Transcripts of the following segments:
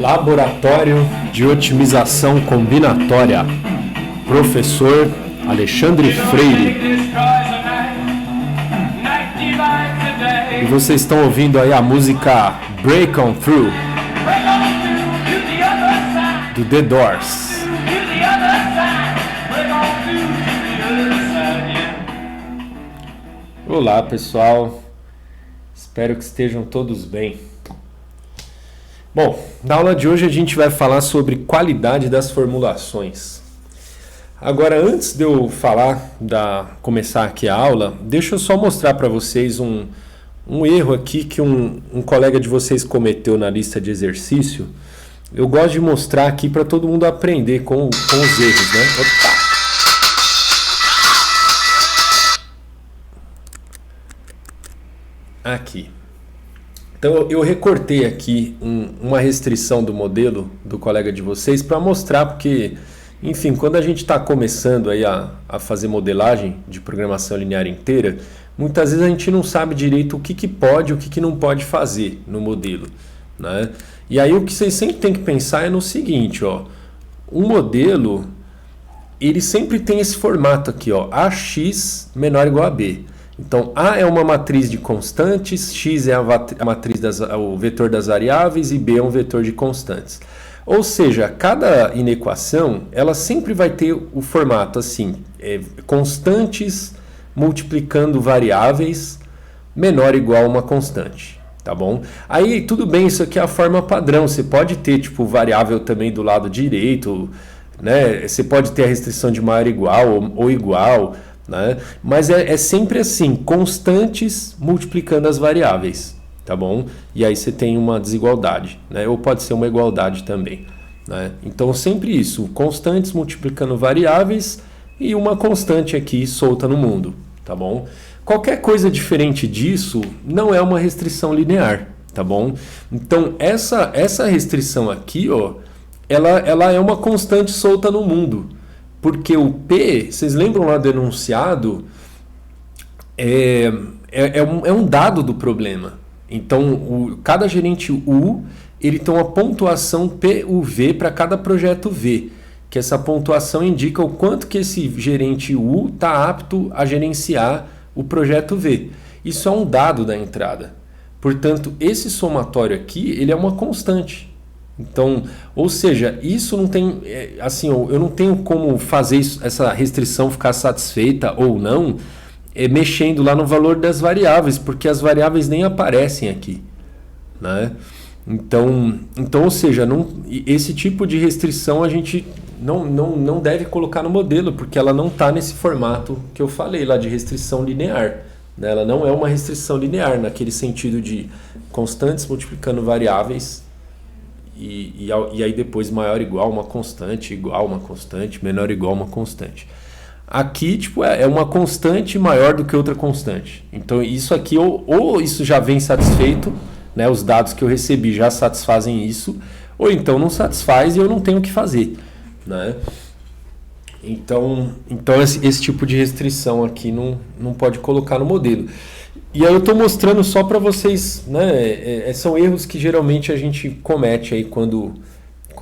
Laboratório de Otimização Combinatória, professor Alexandre Freire. E vocês estão ouvindo aí a música Break On Through, do The Doors. Olá pessoal, espero que estejam todos bem. Bom, na aula de hoje a gente vai falar sobre qualidade das formulações. Agora, antes de eu começar aqui a aula, deixa eu só mostrar para vocês um erro aqui que um colega de vocês cometeu na lista de exercício. Eu gosto de mostrar aqui para todo mundo aprender com os erros, né? Opa! Aqui. Então eu recortei aqui uma restrição do modelo do colega de vocês para mostrar, porque, enfim, quando a gente está começando aí a fazer modelagem de programação linear inteira, muitas vezes a gente não sabe direito o que pode e o que não pode fazer no modelo, né? E aí o que vocês sempre têm que pensar é no seguinte, ó, um modelo, ele sempre tem esse formato aqui, ó, AX menor ou igual a B. Então, A é uma matriz de constantes, X é a matriz o vetor das variáveis e B é um vetor de constantes. Ou seja, cada inequação, ela sempre vai ter o formato assim, constantes multiplicando variáveis menor ou igual a uma constante, tá bom? Aí, tudo bem, isso aqui é a forma padrão, você pode ter tipo variável também do lado direito, né? Você pode ter a restrição de maior ou igual ou igual, né? Mas é sempre assim, constantes multiplicando as variáveis, tá bom? E aí você tem uma desigualdade, né? Ou pode ser uma igualdade também, né? Então sempre isso, constantes multiplicando variáveis e uma constante aqui solta no mundo, tá bom? Qualquer coisa diferente disso não é uma restrição linear, tá bom? Então essa restrição aqui, ó, ela é uma constante solta no mundo. Porque o P, vocês lembram lá do enunciado, é um dado do problema. Então, cada gerente U, ele tem uma pontuação PUV para cada projeto V. Que essa pontuação indica o quanto que esse gerente U está apto a gerenciar o projeto V. Isso é um dado da entrada. Portanto, esse somatório aqui, ele é uma constante. Então, ou seja, isso não tem, assim, eu não tenho como fazer essa restrição ficar satisfeita ou não, mexendo lá no valor das variáveis, porque as variáveis nem aparecem aqui, né? Então, ou seja, esse tipo de restrição a gente não deve colocar no modelo, porque ela não está nesse formato que eu falei lá de restrição linear, né? Ela não é uma restrição linear, naquele sentido de constantes multiplicando variáveis. E aí depois maior ou igual uma constante, igual uma constante, menor ou igual uma constante. Aqui tipo, é uma constante maior do que outra constante. Então isso aqui ou isso já vem satisfeito, né, os dados que eu recebi já satisfazem isso, ou então não satisfaz e eu não tenho o que fazer, né? Então esse tipo de restrição aqui não pode colocar no modelo. E aí eu estou mostrando só para vocês, né? São erros que geralmente a gente comete aí quando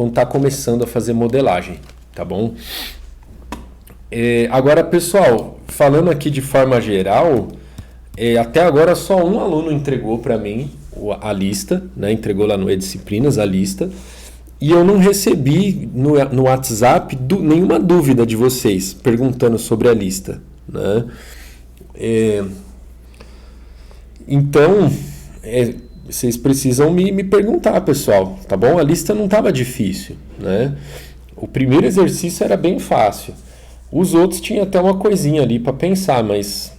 está começando a fazer modelagem, tá bom? Agora, pessoal, falando aqui de forma geral, até agora só um aluno entregou para mim a lista, né? Entregou lá no E-Disciplinas a lista, e eu não recebi no WhatsApp nenhuma dúvida de vocês perguntando sobre a lista, né? Então, vocês precisam me perguntar, pessoal, tá bom? A lista não estava difícil, né? O primeiro exercício era bem fácil. Os outros tinham até uma coisinha ali para pensar, mas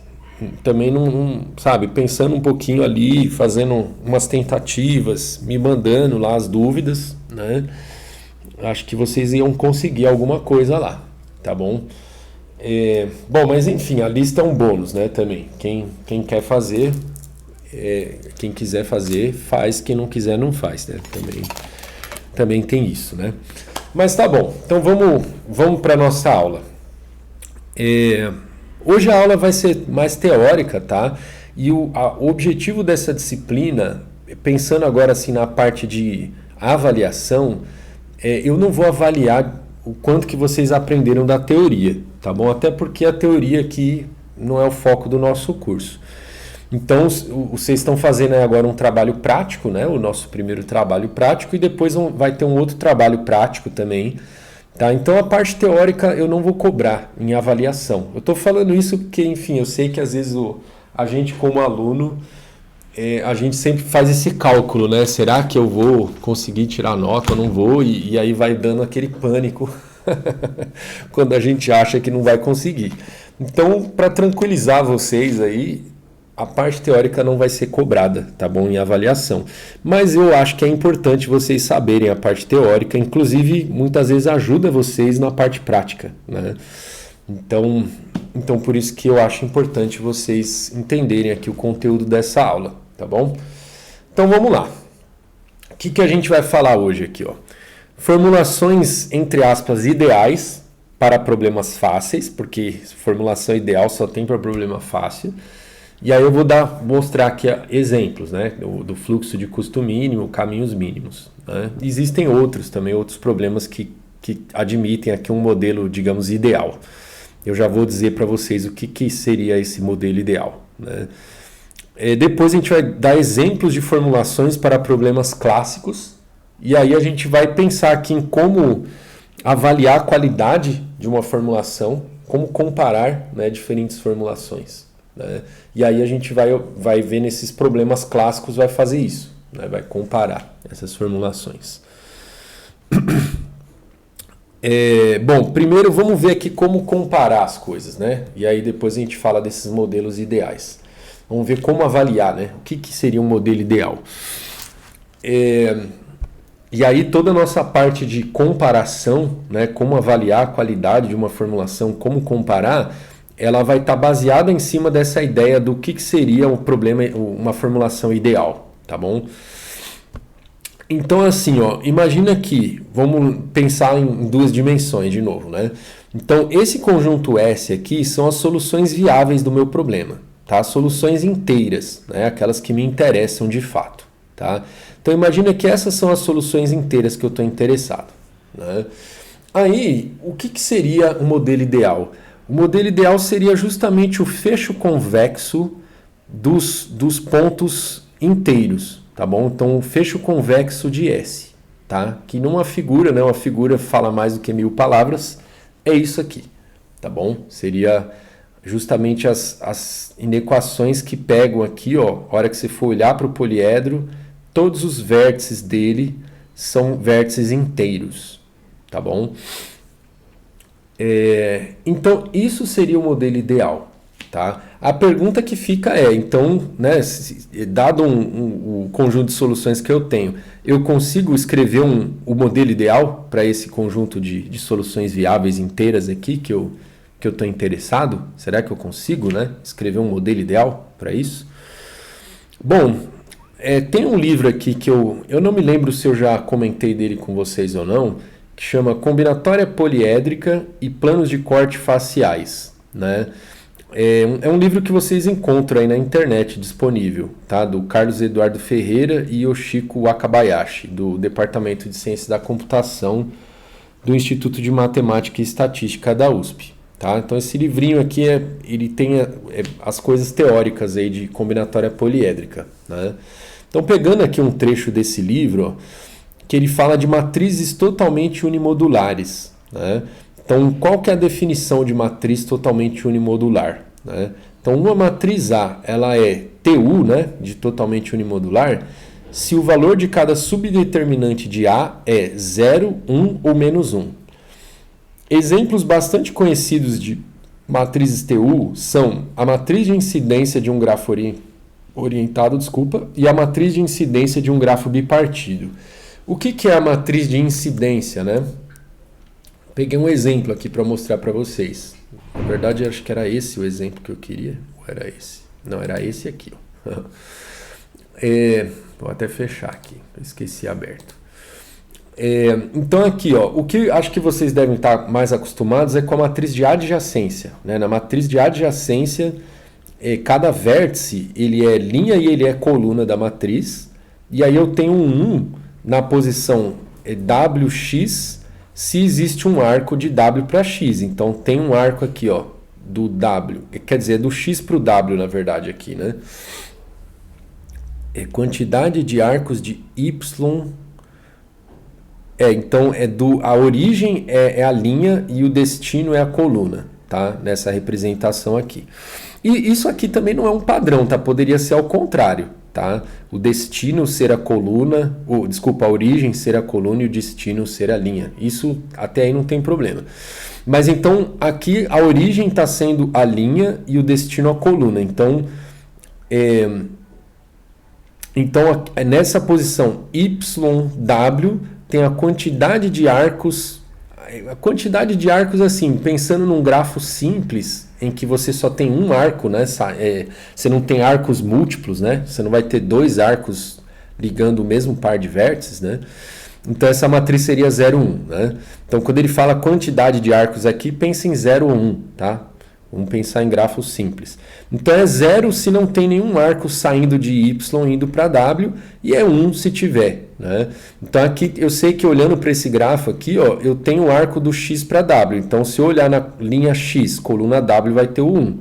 também não, sabe, pensando um pouquinho ali, fazendo umas tentativas, me mandando lá as dúvidas, né? Acho que vocês iam conseguir alguma coisa lá, tá bom? Bom, mas enfim, a lista é um bônus, né, também. Quem quer fazer... quem quiser fazer, faz. Quem não quiser, não faz, né? Também tem isso, né? Mas tá bom. Então vamos para a nossa aula. Hoje a aula vai ser mais teórica, tá? E o objetivo dessa disciplina, pensando agora assim na parte de a avaliação, eu não vou avaliar o quanto que vocês aprenderam da teoria, tá bom? Até porque a teoria aqui não é o foco do nosso curso. Então, vocês estão fazendo agora um trabalho prático, né? O nosso primeiro trabalho prático, e depois vai ter um outro trabalho prático também, tá? Então, a parte teórica eu não vou cobrar em avaliação. Eu estou falando isso porque, enfim, eu sei que às vezes a gente como aluno, a gente sempre faz esse cálculo, né? Será que eu vou conseguir tirar nota ou não vou? E aí vai dando aquele pânico quando a gente acha que não vai conseguir. Então, para tranquilizar vocês aí, a parte teórica não vai ser cobrada, tá bom? Em avaliação. Mas eu acho que é importante vocês saberem a parte teórica, inclusive muitas vezes ajuda vocês na parte prática, né? Então por isso que eu acho importante vocês entenderem aqui o conteúdo dessa aula, tá bom? Então vamos lá. O que a gente vai falar hoje aqui, ó? Formulações, entre aspas, ideais para problemas fáceis, porque formulação ideal só tem para problema fácil. E aí eu vou mostrar aqui exemplos, né, do fluxo de custo mínimo, caminhos mínimos, né? Existem outros problemas que admitem aqui um modelo, digamos, ideal. Eu já vou dizer para vocês o que seria esse modelo ideal, né? Depois a gente vai dar exemplos de formulações para problemas clássicos, e aí a gente vai pensar aqui em como avaliar a qualidade de uma formulação, como comparar, né, diferentes formulações, né? E aí a gente vai ver nesses problemas clássicos, vai fazer isso, né? Vai comparar essas formulações. Bom, primeiro vamos ver aqui como comparar as coisas, né? E aí depois a gente fala desses modelos ideais. Vamos ver como avaliar, né? O que seria um modelo ideal. E aí toda a nossa parte de comparação, né? Como avaliar a qualidade de uma formulação, como comparar, ela vai estar baseada em cima dessa ideia do que seria um problema, uma formulação ideal, tá bom? Então assim, ó, imagina que, vamos pensar em duas dimensões de novo, né? Então esse conjunto S aqui são as soluções viáveis do meu problema, tá? Soluções inteiras, né? Aquelas que me interessam de fato, tá? Então imagina que essas são as soluções inteiras que eu estou interessado, né? Aí, o que seria um modelo ideal? O modelo ideal seria justamente o fecho convexo dos pontos inteiros, tá bom? Então, o fecho convexo de S, tá? Que numa figura, né? Uma figura fala mais do que 1000 palavras, é isso aqui, tá bom? Seria justamente as inequações que pegam aqui, ó, a hora que você for olhar para o poliedro, todos os vértices dele são vértices inteiros, tá bom? Então, isso seria o modelo ideal, tá? A pergunta que fica então, né, dado o conjunto de soluções que eu tenho, eu consigo escrever o modelo ideal para esse conjunto de soluções viáveis inteiras aqui que eu estou interessado? Será que eu consigo, né, escrever um modelo ideal para isso? Bom, tem um livro aqui que eu não me lembro se eu já comentei dele com vocês ou não, que chama Combinatória Poliédrica e Planos de Corte Faciais, né? É um livro que vocês encontram aí na internet disponível, tá? Do Carlos Eduardo Ferreira e Yoshiko Wakabayashi, do Departamento de Ciências da Computação do Instituto de Matemática e Estatística da USP, tá? Então esse livrinho aqui ele tem as coisas teóricas aí de combinatória poliédrica, né? Então pegando aqui um trecho desse livro, ó, que ele fala de matrizes totalmente unimodulares, né? Então, qual que é a definição de matriz totalmente unimodular, né? Então, uma matriz A, ela é TU, né, de totalmente unimodular, se o valor de cada subdeterminante de A é 0, 1 ou menos 1. Exemplos bastante conhecidos de matrizes TU são a matriz de incidência de um grafo orientado, e a matriz de incidência de um grafo bipartido. O que é a matriz de incidência, né? Peguei um exemplo aqui para mostrar para vocês. Na verdade, acho que era esse o exemplo que eu queria. Ou era esse? Não, era esse aqui, ó. Vou até fechar aqui, eu esqueci aberto. Então aqui, ó, o que acho que vocês devem estar mais acostumados é com a matriz de adjacência, né? Na matriz de adjacência, cada vértice ele é linha e ele é coluna da matriz. E aí eu tenho um na posição WX se existe um arco de W para X. Então tem um arco aqui, ó, do W, quer dizer, é do X para o W, na verdade, aqui, né? É quantidade de arcos de Y. Então a origem é a linha e o destino é a coluna, tá? Nessa representação aqui. E isso aqui também não é um padrão, tá? Poderia ser ao contrário, tá? O destino ser a coluna, a origem ser a coluna e o destino ser a linha. Isso até aí não tem problema. Mas então aqui a origem está sendo a linha e o destino a coluna. Então nessa posição YW tem a quantidade de arcos. A quantidade de arcos, assim, pensando num grafo simples, em que você só tem um arco, né? Você não tem arcos múltiplos, né? Você não vai ter dois arcos ligando o mesmo par de vértices, né? Então essa matriz seria 0, 1, né? Então quando ele fala quantidade de arcos aqui, pensa em 0 ou 1, tá? Vamos pensar em grafos simples. Então é 0 se não tem nenhum arco saindo de Y indo para W e é 1 se tiver, né? Então aqui eu sei que olhando para esse grafo aqui, ó, eu tenho o arco do X para W. Então se eu olhar na linha X, coluna W vai ter o 1,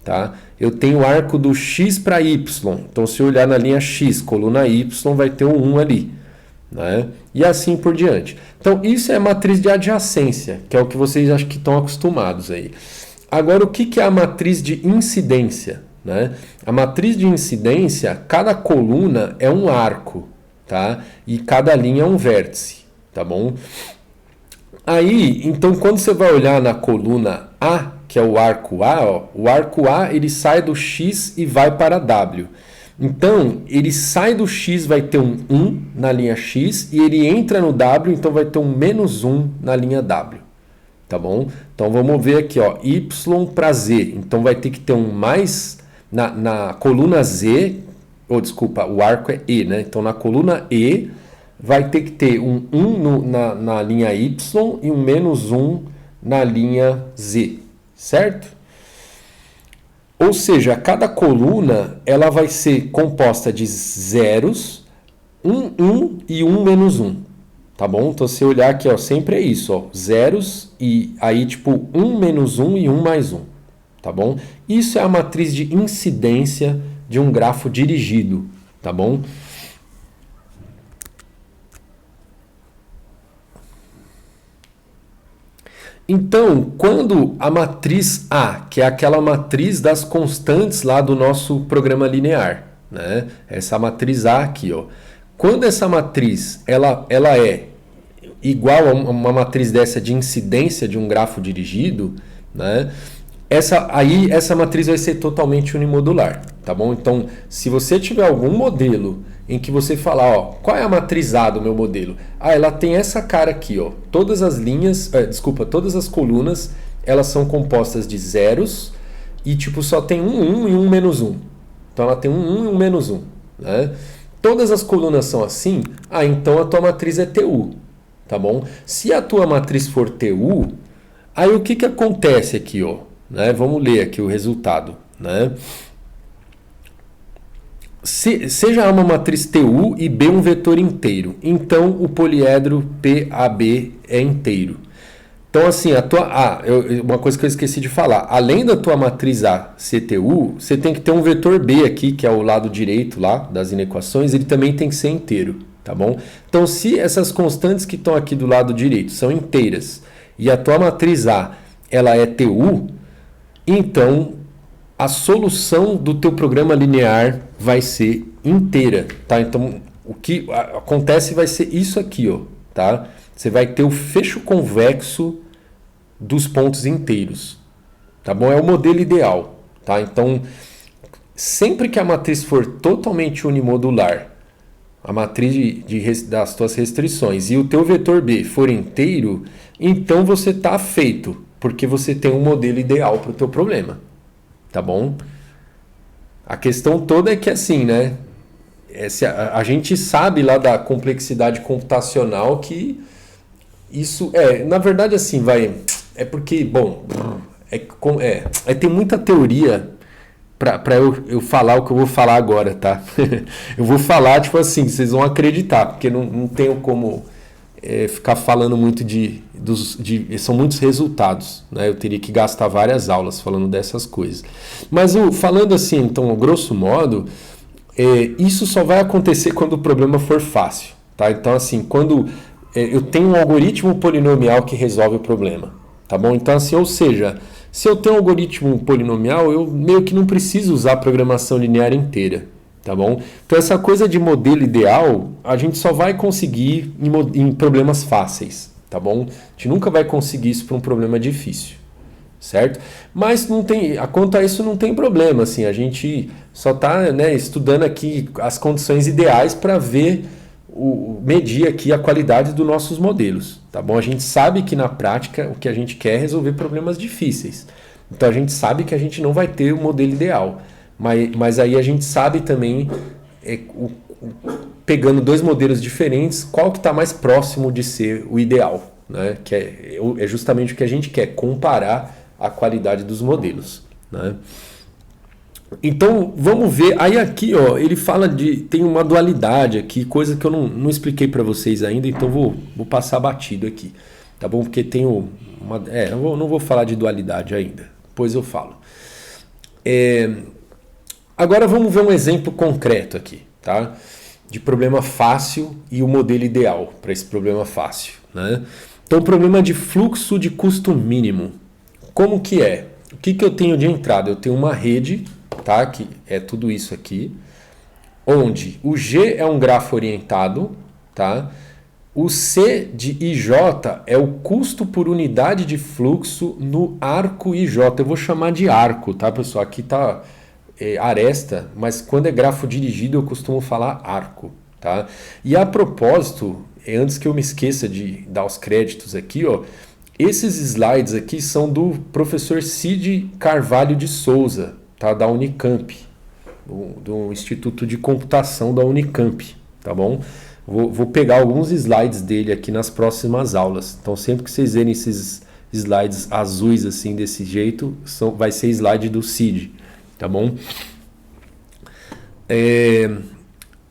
tá? Eu tenho o arco do X para Y. Então se eu olhar na linha X, coluna Y vai ter o 1 ali, né? E assim por diante. Então isso é a matriz de adjacência, que é o que vocês acho que estão acostumados aí. Agora, o que é a matriz de incidência, né? A matriz de incidência, cada coluna é um arco, tá? E cada linha é um vértice, tá bom? Aí, então, quando você vai olhar na coluna A, que é o arco A, ó, o arco A ele sai do X e vai para W. Então, ele sai do X, vai ter um 1 na linha X, e ele entra no W, então vai ter um menos 1 na linha W. Tá bom? Então vamos ver aqui, ó, Y para Z. Então vai ter que ter um mais na coluna Z, desculpa, o arco é E, né? Então na coluna E vai ter que ter um 1 na linha Y e um menos 1 na linha Z, certo? Ou seja, cada coluna ela vai ser composta de zeros, 1 e 1 menos 1. Tá bom? Então, se olhar aqui, ó, sempre é isso, ó, zeros e aí tipo 1 menos 1 e 1 mais 1, tá bom? Isso é a matriz de incidência de um grafo dirigido, tá bom? Então, quando a matriz A, que é aquela matriz das constantes lá do nosso programa linear, né? Essa matriz A aqui, ó. Quando essa matriz ela é igual a uma matriz dessa de incidência de um grafo dirigido, né? Essa matriz vai ser totalmente unimodular, tá bom? Então, se você tiver algum modelo em que você falar, ó, qual é a matriz A do meu modelo? Ela tem essa cara aqui, ó. Todas as linhas, todas as colunas, elas são compostas de zeros e tipo só tem um 1 e um menos 1. Então ela tem um 1 e um menos 1, né? Todas as colunas são assim, então a tua matriz é TU, tá bom? Se a tua matriz for TU, aí o que acontece aqui, ó? Né? Vamos ler aqui o resultado, né? Seja A uma matriz TU e B um vetor inteiro, então o poliedro PAB é inteiro. Então, assim, uma coisa que eu esqueci de falar, além da tua matriz A ser TU, você tem que ter um vetor B aqui, que é o lado direito lá das inequações, ele também tem que ser inteiro, tá bom? Então, se essas constantes que estão aqui do lado direito são inteiras e a tua matriz A ela é TU, então a solução do teu programa linear vai ser inteira, tá? Então, o que acontece vai ser isso aqui, ó, tá? Você vai ter o fecho convexo dos pontos inteiros, tá bom? É o modelo ideal, tá? Então, sempre que a matriz for totalmente unimodular, a matriz das tuas restrições e o teu vetor B for inteiro, então você está feito, porque você tem um modelo ideal para o teu problema, tá bom? A questão toda é que assim, né? A gente sabe lá da complexidade computacional que isso na verdade assim, é porque, bom, tem muita teoria para eu falar o que eu vou falar agora, tá? Eu vou falar, tipo assim, vocês vão acreditar, porque não tenho como ficar falando muito são muitos resultados, né? Eu teria que gastar várias aulas falando dessas coisas. Mas falando assim, então, grosso modo, isso só vai acontecer quando o problema for fácil, tá? Então, assim, quando eu tenho um algoritmo polinomial que resolve o problema, tá bom? Então, assim, ou seja, se eu tenho um algoritmo polinomial, eu meio que não preciso usar a programação linear inteira, tá bom? Então, essa coisa de modelo ideal, a gente só vai conseguir em problemas fáceis, tá bom? A gente nunca vai conseguir isso para um problema difícil, certo? Mas quanto a isso não tem problema, assim, a gente só está, né, estudando aqui as condições ideais para medir aqui a qualidade dos nossos modelos, tá bom? A gente sabe que na prática o que a gente quer é resolver problemas difíceis, então a gente sabe que a gente não vai ter o modelo ideal, mas aí a gente sabe também, pegando dois modelos diferentes, qual que está mais próximo de ser o ideal, né? Que é justamente o que a gente quer, comparar a qualidade dos modelos, né? Então, vamos ver. Aí aqui, ó, ele fala tem uma dualidade aqui, coisa que eu não expliquei para vocês ainda, então vou passar batido aqui, tá bom? Porque tem não vou falar de dualidade ainda, depois eu falo. Agora vamos ver um exemplo concreto aqui, tá? De problema fácil e o modelo ideal para esse problema fácil, né? Então, problema de fluxo de custo mínimo. Como que é? O que eu tenho de entrada? Eu tenho uma rede, tá? Que é tudo isso aqui, onde o G é um grafo orientado, tá? O C de IJ é o custo por unidade de fluxo no arco IJ. Eu vou chamar de arco, tá, pessoal? Aqui tá aresta, mas quando é grafo dirigido eu costumo falar arco, tá? E a propósito, antes que eu me esqueça de dar os créditos aqui, ó, esses slides aqui são do professor Cid Carvalho de Souza, tá? Da Unicamp, do Instituto de Computação da Unicamp, tá bom? Vou pegar alguns slides dele aqui nas próximas aulas. Então, sempre que vocês verem esses slides azuis assim, desse jeito, vai ser slide do Cid, tá bom?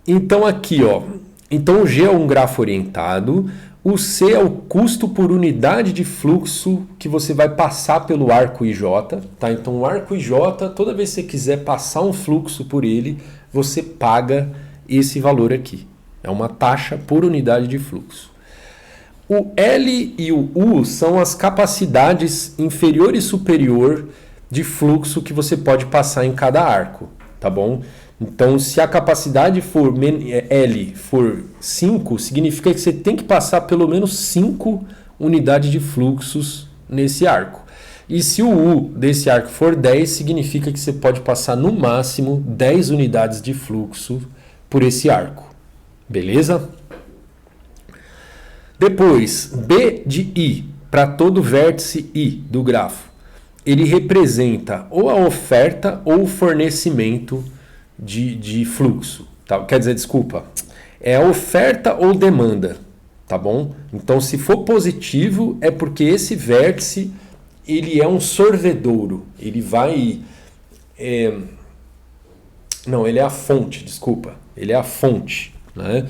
Então, aqui, ó. Então, o G é um grafo orientado. O C é o custo por unidade de fluxo que você vai passar pelo arco IJ, tá? Então, o arco IJ, toda vez que você quiser passar um fluxo por ele, você paga esse valor aqui. É uma taxa por unidade de fluxo. O L e o U são as capacidades inferior e superior de fluxo que você pode passar em cada arco, tá bom? Então, se a capacidade for L for 5, significa que você tem que passar pelo menos 5 unidades de fluxos nesse arco. E se o U desse arco for 10, significa que você pode passar no máximo 10 unidades de fluxo por esse arco. Beleza? Depois, B de I, para todo vértice I do grafo, ele representa ou a oferta ou o fornecimento de fluxo, tá? Quer dizer, desculpa, é a oferta ou demanda, tá bom? Então, se for positivo, é porque esse vértice ele é um sorvedouro, ele vai... Não, ele é a fonte, desculpa, ele é a fonte, né?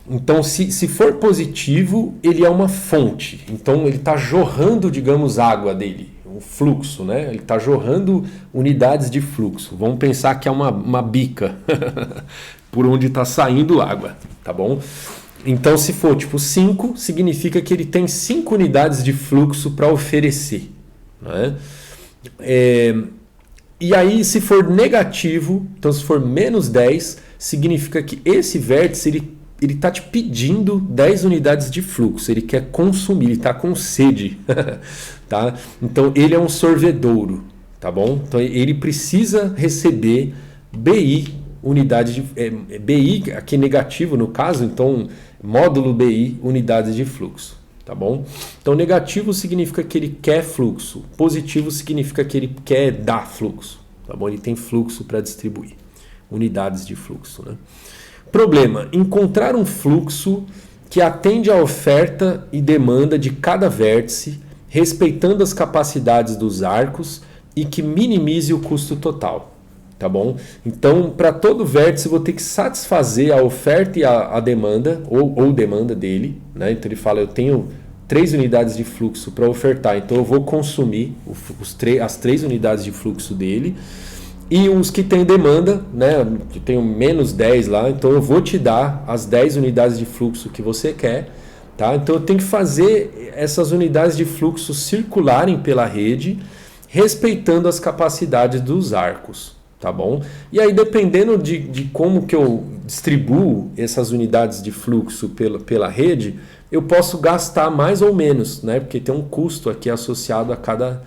Então, se for positivo, ele é uma fonte, então ele está jorrando, digamos, água dele, o fluxo, né? Ele está jorrando unidades de fluxo. Vamos pensar que é uma bica por onde está saindo água, tá bom? Então, se for tipo 5, significa que ele tem 5 unidades de fluxo para oferecer, né? E aí, se for negativo, então se for menos 10, significa que esse vértice ele está te pedindo 10 unidades de fluxo, ele quer consumir, ele está com sede, tá? Então ele é um sorvedouro, tá bom? Então ele precisa receber BI, unidade de BI, aqui negativo no caso, então módulo BI, unidades de fluxo, tá bom? Então negativo significa que ele quer fluxo, positivo significa que ele quer dar fluxo, tá bom? Ele tem fluxo para distribuir, unidades de fluxo, né? Problema: encontrar um fluxo que atende à oferta e demanda de cada vértice, respeitando as capacidades dos arcos e que minimize o custo total. tá bom? Então, para todo vértice, eu vou ter que satisfazer a oferta e a demanda, ou demanda dele, né? Então, ele fala, eu tenho 3 unidades de fluxo para ofertar, então eu vou consumir as 3 unidades de fluxo dele. E os que tem demanda, né? Eu tenho menos 10 lá, então eu vou te dar as 10 unidades de fluxo que você quer. Tá? Então eu tenho que fazer essas unidades de fluxo circularem pela rede, respeitando as capacidades dos arcos, tá bom? E aí, dependendo de como que eu distribuo essas unidades de fluxo pela rede, eu posso gastar mais ou menos, né? Porque tem um custo aqui associado a cada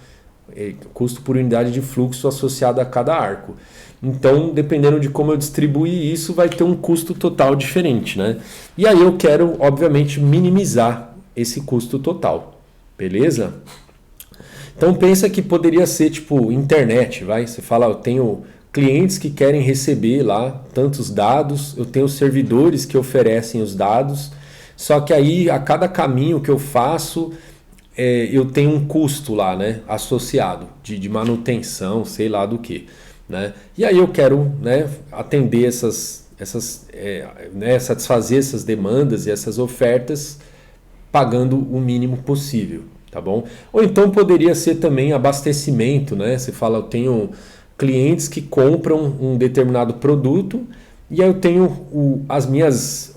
custo por unidade de fluxo associado a cada arco. Então, dependendo de como eu distribuir isso, vai ter um custo total diferente, né? E aí eu quero, obviamente, minimizar esse custo total, beleza? Então pensa que poderia ser tipo internet, vai? Você fala, eu tenho clientes que querem receber lá tantos dados, eu tenho servidores que oferecem os dados, só que aí a cada caminho que eu faço, eu tenho um custo lá, né? Associado de manutenção, sei lá do que. Né? E aí eu quero, né, atender satisfazer essas demandas e essas ofertas pagando o mínimo possível, tá bom? Ou então poderia ser também abastecimento, né? Você fala, eu tenho clientes que compram um determinado produto e aí eu tenho os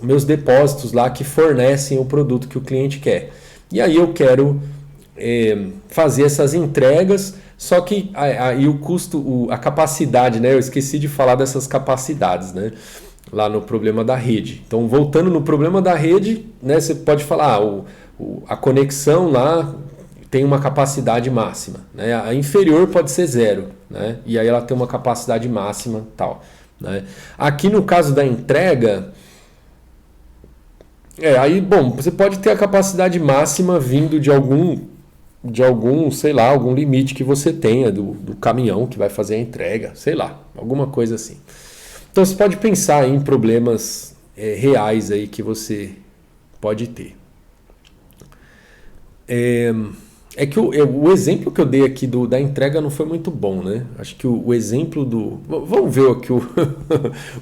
meus depósitos lá que fornecem o produto que o cliente quer. E aí eu quero fazer essas entregas. Só que aí o custo, a capacidade, né? Eu esqueci de falar dessas capacidades, né? Lá no problema da rede. Então, voltando no problema da rede, né? Você pode falar, a conexão lá tem uma capacidade máxima, né? A inferior pode ser 0, né? E aí ela tem uma capacidade máxima, tal, né? Aqui no caso da entrega, aí, bom, você pode ter a capacidade máxima vindo de algum, sei lá, algum limite que você tenha do caminhão que vai fazer a entrega, sei lá, alguma coisa assim. Então você pode pensar em problemas reais aí que você pode ter. Que o exemplo que eu dei aqui da entrega não foi muito bom, né? Acho que o exemplo Vamos ver aqui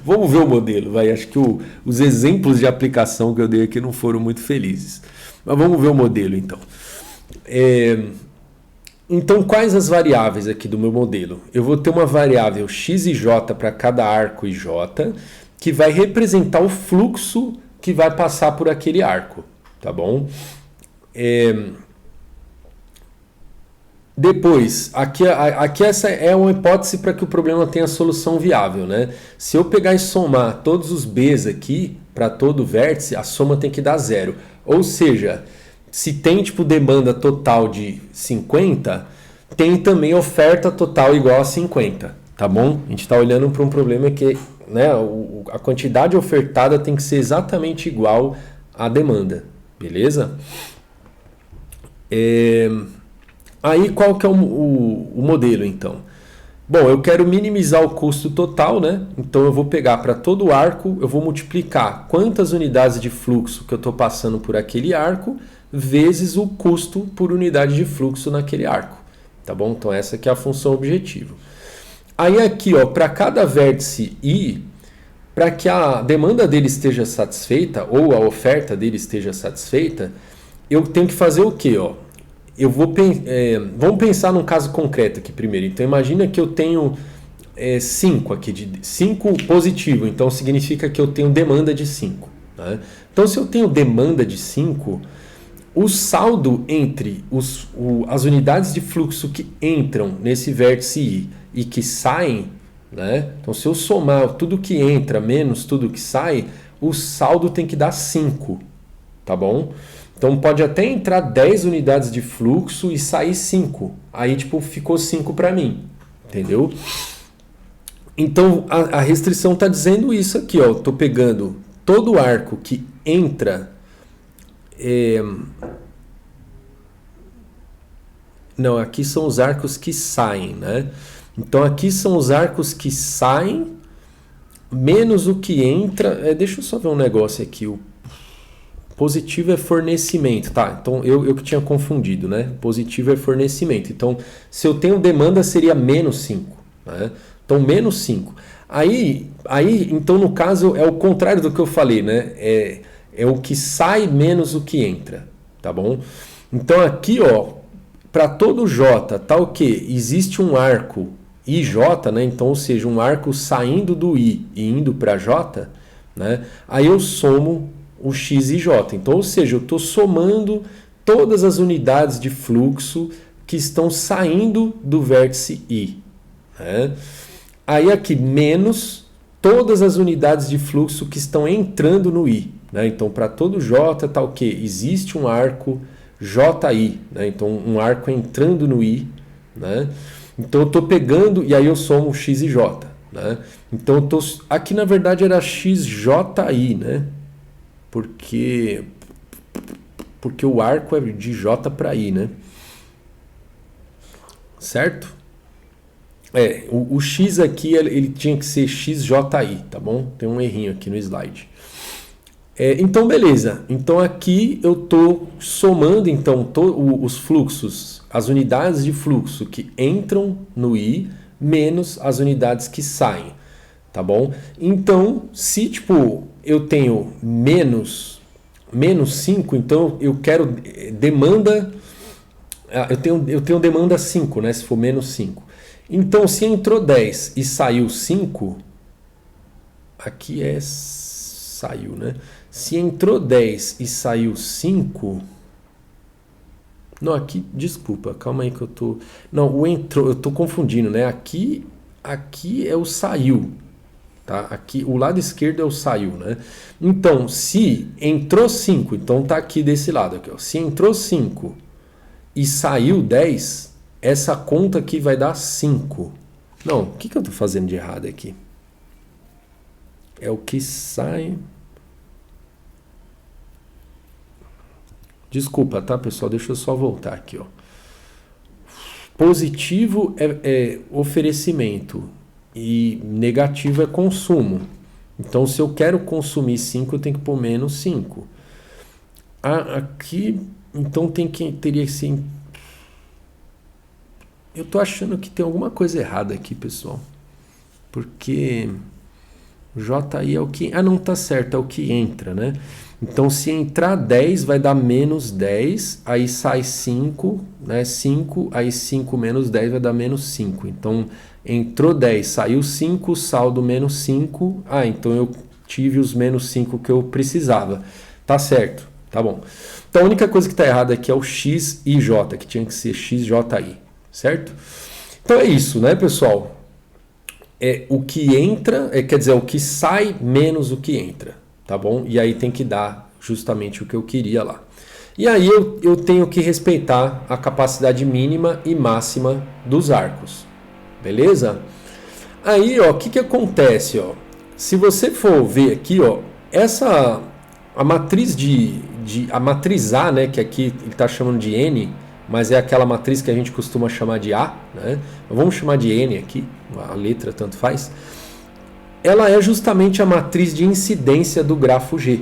vamos ver o modelo, vai. Acho que os exemplos de aplicação que eu dei aqui não foram muito felizes. Mas vamos ver o modelo então. Então, quais as variáveis aqui do meu modelo? Eu vou ter uma variável x e j para cada arco e j, que vai representar o fluxo que vai passar por aquele arco, tá bom? Depois, aqui essa é uma hipótese para que o problema tenha solução viável, né? Se eu pegar e somar todos os b's aqui para todo vértice, a soma tem que dar 0. Ou seja, se tem tipo demanda total de 50, tem também oferta total igual a 50, tá bom? A gente está olhando para um problema que, né, a quantidade ofertada tem que ser exatamente igual à demanda, beleza? Aí qual que é o modelo então? Bom, eu quero minimizar o custo total, né? Então eu vou pegar para todo arco, eu vou multiplicar quantas unidades de fluxo que eu estou passando por aquele arco vezes o custo por unidade de fluxo naquele arco, tá bom? Então essa aqui é a função objetivo. Aí aqui, ó, para cada vértice I, para que a demanda dele esteja satisfeita ou a oferta dele esteja satisfeita, eu tenho que fazer o quê, ó? Vamos pensar num caso concreto aqui primeiro. Então imagina que eu tenho 5 aqui, de 5 positivo, então significa que eu tenho demanda de 5. Né? Então se eu tenho demanda de 5, o saldo entre as unidades de fluxo que entram nesse vértice I e que saem, né? Então se eu somar tudo que entra menos tudo que sai, o saldo tem que dar 5, tá bom? Então pode até entrar 10 unidades de fluxo e sair 5. Aí tipo ficou 5 para mim, entendeu? Então a restrição está dizendo isso aqui, ó. Estou pegando todo arco que entra. Não, aqui são os arcos que saem, né? Então aqui são os arcos que saem menos o que entra. Deixa eu só ver um negócio aqui. O positivo é fornecimento, tá? Então eu que tinha confundido, né? Positivo é fornecimento. Então se eu tenho demanda seria menos 5, né? Então, menos 5. Aí, então, no caso, é o contrário do que eu falei, né? É o que sai menos o que entra, tá bom? Então, aqui, ó, para todo J, tá o quê? Existe um arco IJ, né? Então, ou seja, um arco saindo do I e indo para J, né? Aí eu somo o X e J. Então, ou seja, eu estou somando todas as unidades de fluxo que estão saindo do vértice I, né? Aí aqui, menos todas as unidades de fluxo que estão entrando no I, né? Então, para todo J, tá o quê? Existe um arco JI, né? Então, um arco entrando no I, né? Então, eu estou pegando e aí eu somo X e J, né? Então, eu tô, aqui na verdade era XJI, né? Porque o arco é de J para I, né? Certo? O X aqui ele tinha que ser XJI, tá bom? Tem um errinho aqui no slide. Então, beleza. Então, aqui eu estou somando então, os fluxos, as unidades de fluxo que entram no I, menos as unidades que saem, tá bom? Então, se tipo, eu tenho menos 5, então eu quero demanda, eu tenho demanda 5, né? Se for menos 5. Então, se entrou 10 e saiu 5, aqui saiu, né? Se entrou 10 e saiu 5... Não, aqui, desculpa, calma aí que eu tô... Não, o entrou, eu tô confundindo, né? Aqui é o saiu, tá? Aqui, o lado esquerdo é o saiu, né? Então, se entrou 5, então tá aqui desse lado, aqui, ó. Se entrou 5 e saiu 10, essa conta aqui vai dar 5. Não, o que eu tô fazendo de errado aqui? É o que sai... Desculpa, tá, pessoal? Deixa eu só voltar aqui, ó. Positivo é oferecimento e negativo é consumo. Então, se eu quero consumir 5, eu tenho que pôr menos 5. Aqui, então, teria que ser... Eu tô achando que tem alguma coisa errada aqui, pessoal. Porque JI é o que... Ah, não, tá certo, é o que entra, né? Então, se entrar 10, vai dar menos 10, aí sai 5, né? 5, aí 5 menos 10 vai dar menos 5. Então, entrou 10, saiu 5, saldo menos 5. Ah, então eu tive os menos 5 que eu precisava. Tá certo, tá bom. Então, a única coisa que está errada aqui é o X e J, que tinha que ser XJI, certo? Então, é isso, né, pessoal? É o que entra, quer dizer, o que sai menos o que entra. Tá bom? E aí tem que dar justamente o que eu queria lá. E aí eu tenho que respeitar a capacidade mínima e máxima dos arcos. Beleza? Aí, ó, o que acontece, ó? Se você for ver aqui, ó, a matriz a matriz A, né, que aqui ele está chamando de N, mas é aquela matriz que a gente costuma chamar de A, né? Vamos chamar de N aqui, a letra tanto faz. Ela é justamente a matriz de incidência do grafo G,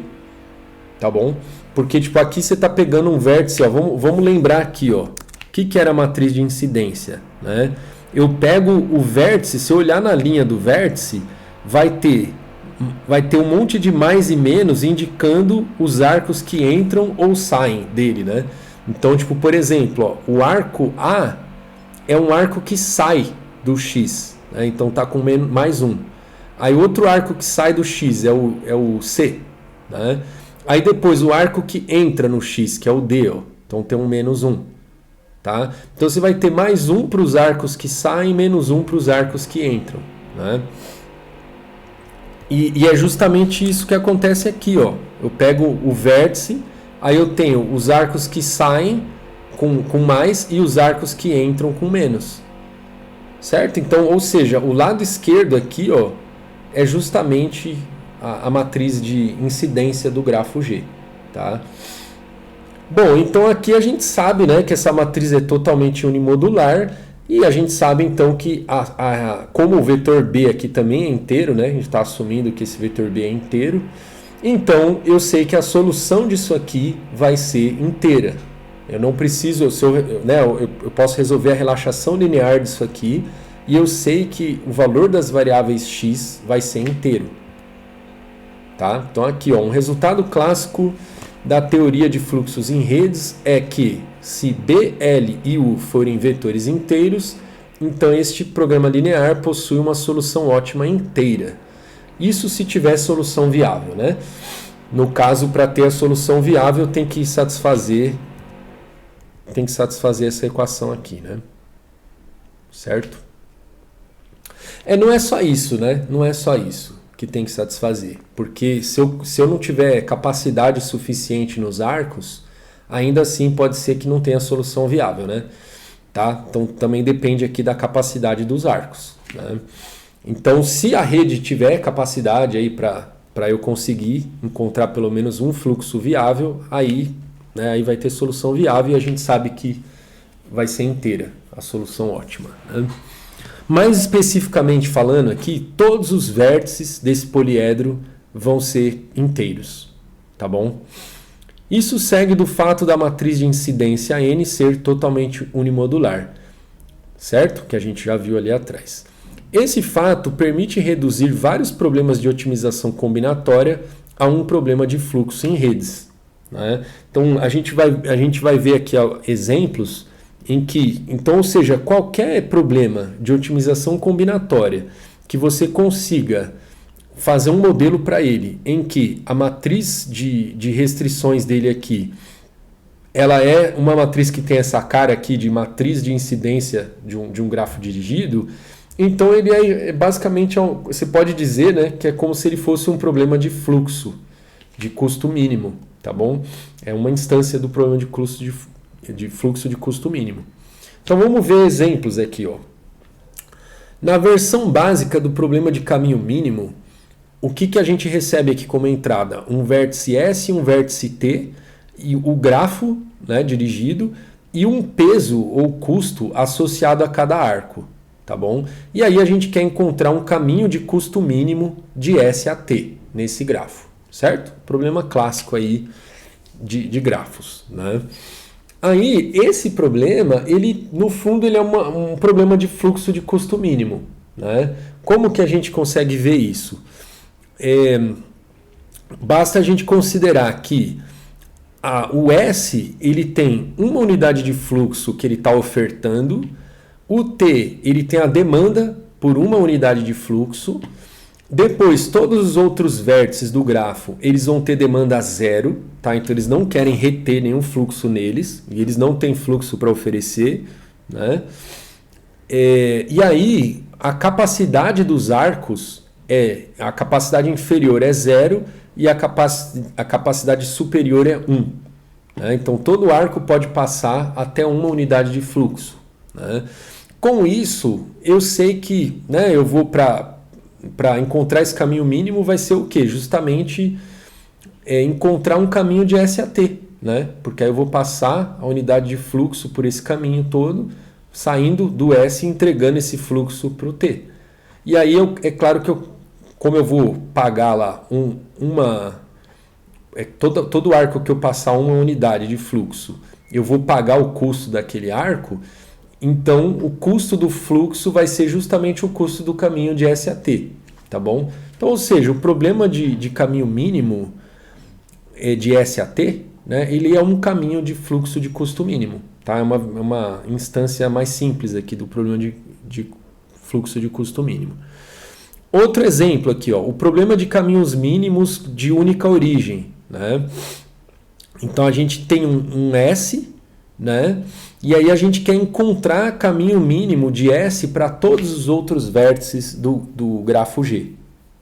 tá bom? Porque tipo, aqui você está pegando um vértice, ó, vamos lembrar aqui, ó, o que era a matriz de incidência, né? Eu pego o vértice, se eu olhar na linha do vértice, vai ter um monte de mais e menos indicando os arcos que entram ou saem dele, né? Então, tipo, por exemplo, ó, o arco A é um arco que sai do X, né? Então tá com mais 1. Aí outro arco que sai do X é o C, né? Aí depois o arco que entra no X, que é o D, ó. Então tem um menos 1. Tá? Então você vai ter mais 1 para os arcos que saem, menos 1 para os arcos que entram, né? E é justamente isso que acontece aqui, ó. Eu pego o vértice, aí eu tenho os arcos que saem com mais e os arcos que entram com menos. Certo? Então, ou seja, o lado esquerdo aqui, ó, é justamente a matriz de incidência do grafo G, tá? Bom, então aqui a gente sabe, né, que essa matriz é totalmente unimodular e a gente sabe então que como o vetor B aqui também é inteiro, né, a gente está assumindo que esse vetor B é inteiro, então eu sei que a solução disso aqui vai ser inteira. Eu não preciso, eu posso resolver a relaxação linear disso aqui e eu sei que o valor das variáveis x vai ser inteiro. Tá? Então aqui, ó, um resultado clássico da teoria de fluxos em redes é que se B, L e U forem vetores inteiros, então este programa linear possui uma solução ótima inteira. Isso se tiver solução viável, né? No caso, para ter a solução viável, tem que satisfazer essa equação aqui, né? Certo? Não é só isso, né? Não é só isso que tem que satisfazer. Porque se eu não tiver capacidade suficiente nos arcos, ainda assim pode ser que não tenha solução viável, né? Tá? Então também depende aqui da capacidade dos arcos, né? Então, se a rede tiver capacidade aí para eu conseguir encontrar pelo menos um fluxo viável, aí, né, aí vai ter solução viável e a gente sabe que vai ser inteira a solução ótima, né? Mais especificamente falando aqui, todos os vértices desse poliedro vão ser inteiros, tá bom? Isso segue do fato da matriz de incidência N ser totalmente unimodular, certo? Que a gente já viu ali atrás. Esse fato permite reduzir vários problemas de otimização combinatória a um problema de fluxo em redes, né? Então a gente vai ver aqui exemplos em que, então, ou seja, qualquer problema de otimização combinatória que você consiga fazer um modelo para ele, em que a matriz de restrições dele aqui, ela é uma matriz que tem essa cara aqui de matriz de incidência de um grafo dirigido. Então ele é basicamente, você pode dizer, né, que é como se ele fosse um problema de fluxo, de custo mínimo, tá bom? É uma instância do problema de fluxo de custo mínimo. Então vamos ver exemplos aqui, ó. Na versão básica do problema de caminho mínimo, o que a gente recebe aqui como entrada? Um vértice S e um vértice T, e o grafo, né, dirigido, e um peso ou custo associado a cada arco. Tá bom? E aí a gente quer encontrar um caminho de custo mínimo de S a T nesse grafo, certo? Problema clássico aí de grafos, né? Aí esse problema, ele no fundo ele é um problema de fluxo de custo mínimo, né? Como que a gente consegue ver isso? Basta a gente considerar que o S ele tem uma unidade de fluxo que ele está ofertando. O T, ele tem a demanda por uma unidade de fluxo. Depois, todos os outros vértices do grafo, eles vão ter demanda zero, tá? Então, eles não querem reter nenhum fluxo neles, e eles não têm fluxo para oferecer, né? E aí, a capacidade dos arcos, a capacidade inferior é zero e a capacidade superior é 1. Né? Então, todo arco pode passar até uma unidade de fluxo, né? Com isso, eu sei que, né, eu vou para encontrar esse caminho mínimo vai ser o quê? Justamente encontrar um caminho de S a T, né? Porque aí eu vou passar a unidade de fluxo por esse caminho todo, saindo do S e entregando esse fluxo para o T. E aí é claro que como eu vou pagar lá todo arco que eu passar uma unidade de fluxo, eu vou pagar o custo daquele arco. Então, o custo do fluxo vai ser justamente o custo do caminho de S a T, tá bom? Então, ou seja, o problema de caminho mínimo de S a T, né, ele é um caminho de fluxo de custo mínimo, tá? É uma instância mais simples aqui do problema de fluxo de custo mínimo. Outro exemplo aqui, ó, o problema de caminhos mínimos de única origem, né? Então, a gente tem um S, né? E aí a gente quer encontrar caminho mínimo de S para todos os outros vértices do grafo G,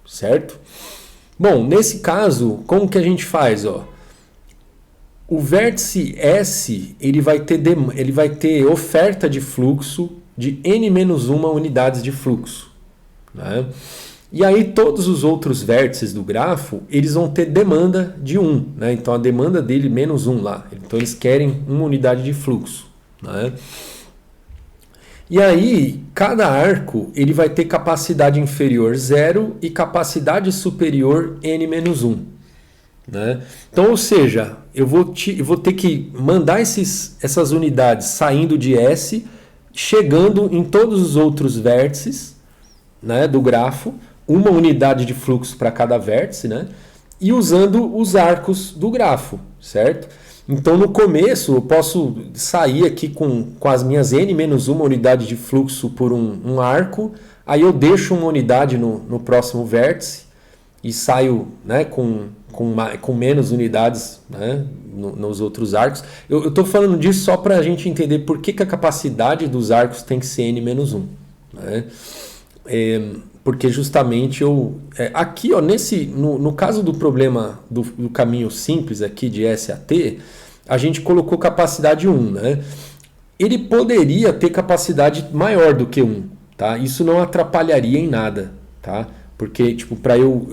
certo? Bom, nesse caso, como que a gente faz? Ó? O vértice S ele vai ter oferta de fluxo de n-1 unidades de fluxo, né? E aí todos os outros vértices do grafo, eles vão ter demanda de 1, né? Então a demanda dele menos 1 lá. Então eles querem uma unidade de fluxo, né? E aí cada arco ele vai ter capacidade inferior 0 e capacidade superior n-1, né? Então, ou seja, eu vou ter que mandar essas unidades saindo de S chegando em todos os outros vértices, né, do grafo, uma unidade de fluxo para cada vértice, né, e usando os arcos do grafo, certo? Então no começo eu posso sair aqui com as minhas n-1 unidade de fluxo por um arco, aí eu deixo uma unidade no próximo vértice e saio, né, com menos unidades, né, nos outros arcos. Eu estou falando disso só para a gente entender por que a capacidade dos arcos tem que ser n-1. Né? Porque justamente aqui, ó, no caso do problema do caminho simples aqui de S a T, a gente colocou capacidade 1. Né? Ele poderia ter capacidade maior do que 1. Tá? Isso não atrapalharia em nada. Tá? Porque, tipo,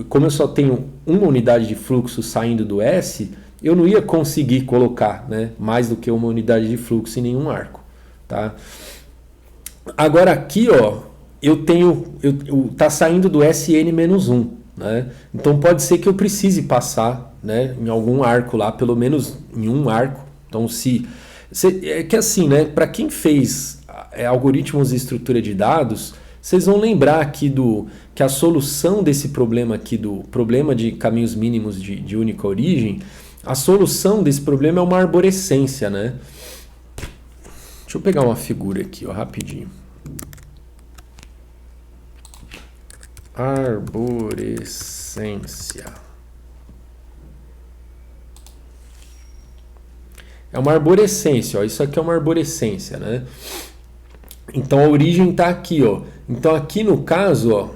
como eu só tenho uma unidade de fluxo saindo do S, eu não ia conseguir colocar, né, mais do que uma unidade de fluxo em nenhum arco. Tá? Agora aqui, ó, tá saindo do SN-1. Né? Então pode ser que eu precise passar, né, em algum arco lá, pelo menos em um arco. Então é que assim, né, para quem fez algoritmos de estrutura de dados, vocês vão lembrar aqui que a solução desse problema aqui, do problema de caminhos mínimos de única origem, a solução desse problema é uma arborescência, né? Deixa eu pegar uma figura aqui, ó, rapidinho. Arborescência. É uma arborescência, ó, isso aqui é uma arborescência, né? Então a origem está aqui, ó. Então aqui no caso, ó,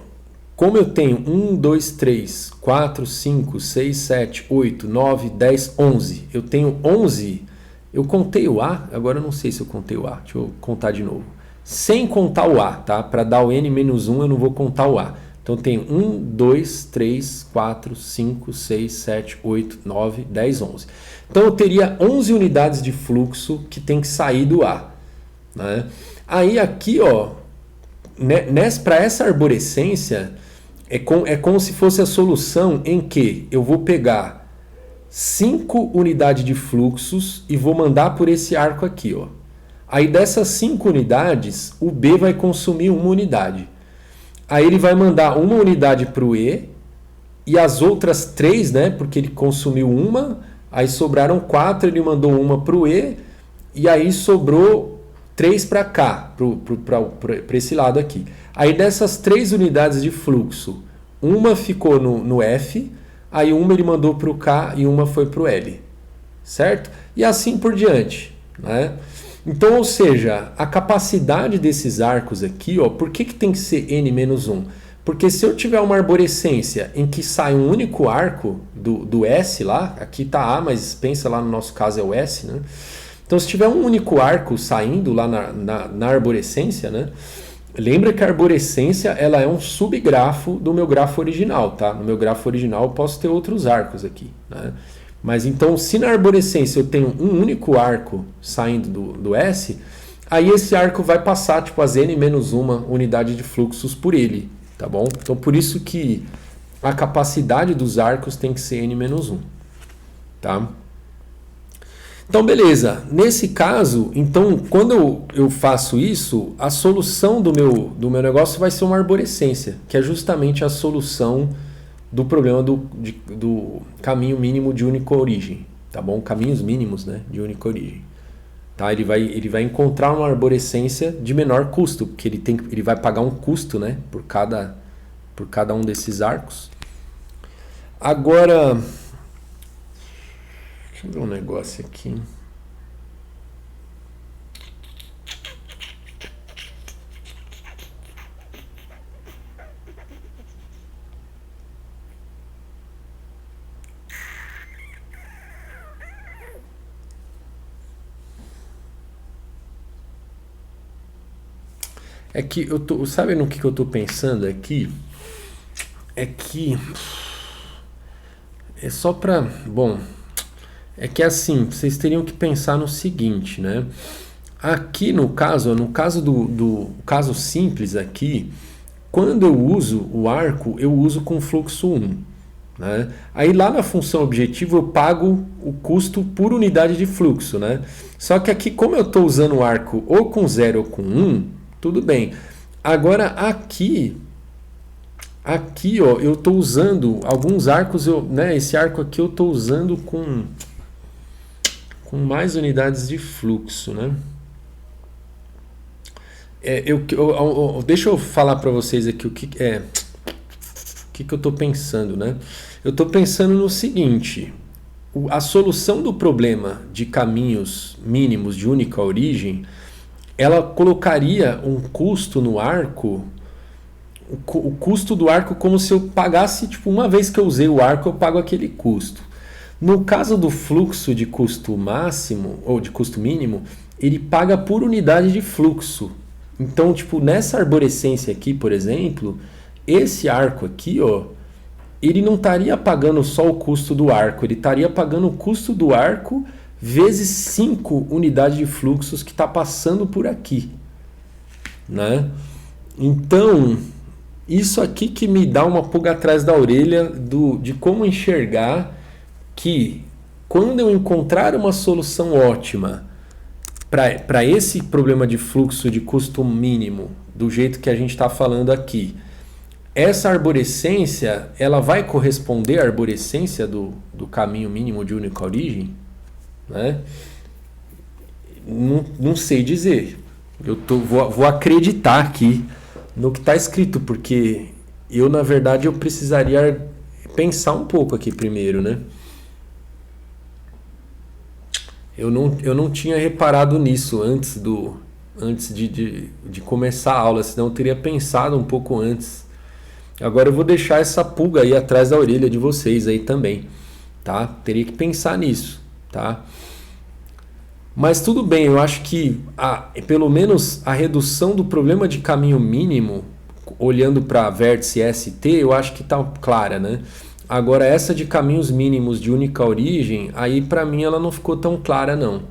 como eu tenho 1, 2, 3, 4, 5, 6, 7, 8, 9, 10, 11. Eu tenho 11. Eu contei o A, agora eu não sei se eu contei o A. Deixa eu contar de novo. Sem contar o A, tá? Para dar o n-1 eu não vou contar o A. Então eu tenho 1, 2, 3, 4, 5, 6, 7, 8, 9, 10, 11. Então eu teria 11 unidades de fluxo que tem que sair do A. Né? Aí aqui, ó, para essa arborescência, é como se fosse a solução em que eu vou pegar 5 unidades de fluxos e vou mandar por esse arco aqui. Ó. Aí dessas 5 unidades, o B vai consumir uma unidade. Aí ele vai mandar uma unidade para o E e as outras 3, né, porque ele consumiu uma, aí sobraram 4, ele mandou uma para o E e aí sobrou 3 para cá, para esse lado aqui. Aí dessas 3 unidades de fluxo, uma ficou no F, aí uma ele mandou para o K e uma foi para o L. Certo? E assim por diante. Né? Então, ou seja, a capacidade desses arcos aqui, ó, por que tem que ser n-1? Porque se eu tiver uma arborescência em que sai um único arco do S lá, aqui está A, mas pensa lá no nosso caso é o S, né? Então, se tiver um único arco saindo lá na arborescência, né? Lembra que a arborescência ela é um subgrafo do meu grafo original, tá? No meu grafo original eu posso ter outros arcos aqui, né? Mas então, se na arborescência eu tenho um único arco saindo do S, aí esse arco vai passar tipo as n-1 unidade de fluxos por ele, tá bom? Então, por isso que a capacidade dos arcos tem que ser n-1, tá? Então, beleza. Nesse caso, então, quando eu faço isso, a solução do meu negócio vai ser uma arborescência, que é justamente a solução do problema do caminho mínimo de única origem, tá bom? Caminhos mínimos, né, de única origem. Tá? Ele vai encontrar uma arborescência de menor custo, porque ele vai pagar um custo, né, por cada um desses arcos. Agora, deixa eu ver um negócio aqui. É que sabe no que eu tô pensando aqui? É que é só para, bom, é que assim, vocês teriam que pensar no seguinte, né? Aqui no caso do caso simples aqui, quando eu uso o arco, eu uso com fluxo 1, né? Aí lá na função objetivo eu pago o custo por unidade de fluxo, né? Só que aqui, como eu estou usando o arco ou com 0 ou com 1, tudo bem. Agora aqui ó, eu estou usando alguns arcos, né? Esse arco aqui eu estou usando com mais unidades de fluxo, né? Deixa eu falar para vocês aqui o que eu estou pensando, né? Eu estou pensando no seguinte: a solução do problema de caminhos mínimos de única origem, ela colocaria um custo no arco, o custo do arco como se eu pagasse, tipo, uma vez que eu usei o arco, eu pago aquele custo. No caso do fluxo de custo máximo, ou de custo mínimo, ele paga por unidade de fluxo. Então, tipo, nessa arborescência aqui, por exemplo, esse arco aqui, ó, ele não estaria pagando só o custo do arco, ele estaria pagando o custo do arco vezes 5 unidades de fluxos que está passando por aqui, né? Então, isso aqui que me dá uma pulga atrás da orelha de como enxergar que quando eu encontrar uma solução ótima para esse problema de fluxo de custo mínimo, do jeito que a gente está falando aqui, essa arborescência, ela vai corresponder à arborescência do caminho mínimo de única origem? Né? Não sei dizer. Vou acreditar aqui no que está escrito, porque na verdade, eu precisaria pensar um pouco aqui primeiro, né? Eu não tinha reparado nisso antes de começar a aula, senão eu teria pensado um pouco antes. Agora eu vou deixar essa pulga aí atrás da orelha de vocês aí também, tá? Teria que pensar nisso, tá? Mas tudo bem, eu acho que pelo menos a redução do problema de caminho mínimo, olhando para vértice ST, eu acho que está clara, né? Agora essa de caminhos mínimos de única origem, aí para mim ela não ficou tão clara não,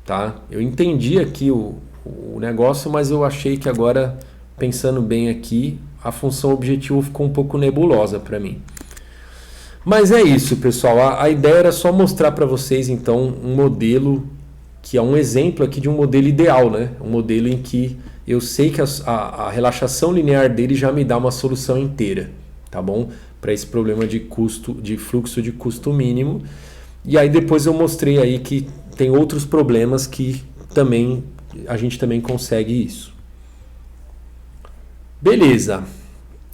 tá? Eu entendi aqui o negócio, mas eu achei que agora, pensando bem aqui, a função objetivo ficou um pouco nebulosa para mim. Mas é isso, pessoal. A ideia era só mostrar para vocês, então, um modelo que é um exemplo aqui de um modelo ideal, né? Um modelo em que eu sei que a relaxação linear dele já me dá uma solução inteira, tá bom? Para esse problema de fluxo de custo mínimo. E aí depois eu mostrei aí que tem outros problemas que também a gente também consegue isso. Beleza.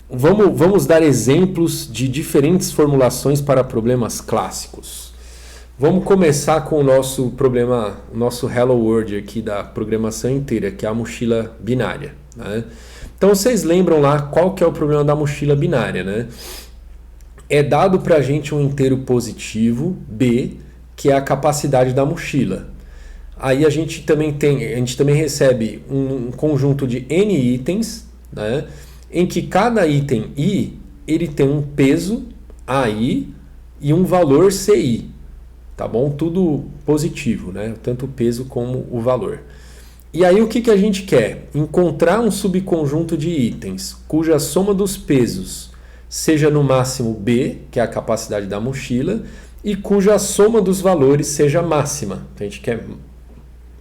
Vamos dar exemplos de diferentes formulações para problemas clássicos. Vamos começar com o nosso problema, o nosso Hello World aqui da programação inteira, que é a mochila binária, né? Então vocês lembram lá qual que é o problema da mochila binária, né? É dado para a gente um inteiro positivo, B, que é a capacidade da mochila. Aí a gente também recebe um conjunto de N itens, né? Em que cada item I ele tem um peso AI e um valor CI. Tá bom? Tudo positivo, né? Tanto o peso como o valor. E aí o que a gente quer? Encontrar um subconjunto de itens cuja soma dos pesos seja no máximo B, que é a capacidade da mochila, e cuja soma dos valores seja máxima. Então a gente quer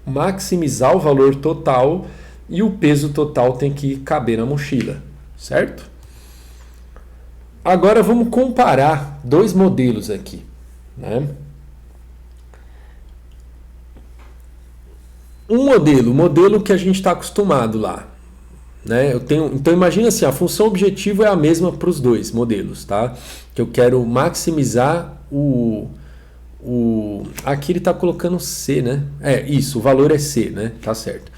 maximizar o valor total e o peso total tem que caber na mochila, certo? Agora vamos comparar dois modelos aqui, né? Um modelo que a gente está acostumado lá, né? Então imagina assim, a função objetivo é a mesma para os dois modelos, tá? Que eu quero maximizar aqui ele está colocando C, né? Isso, o valor é C, né? Tá certo.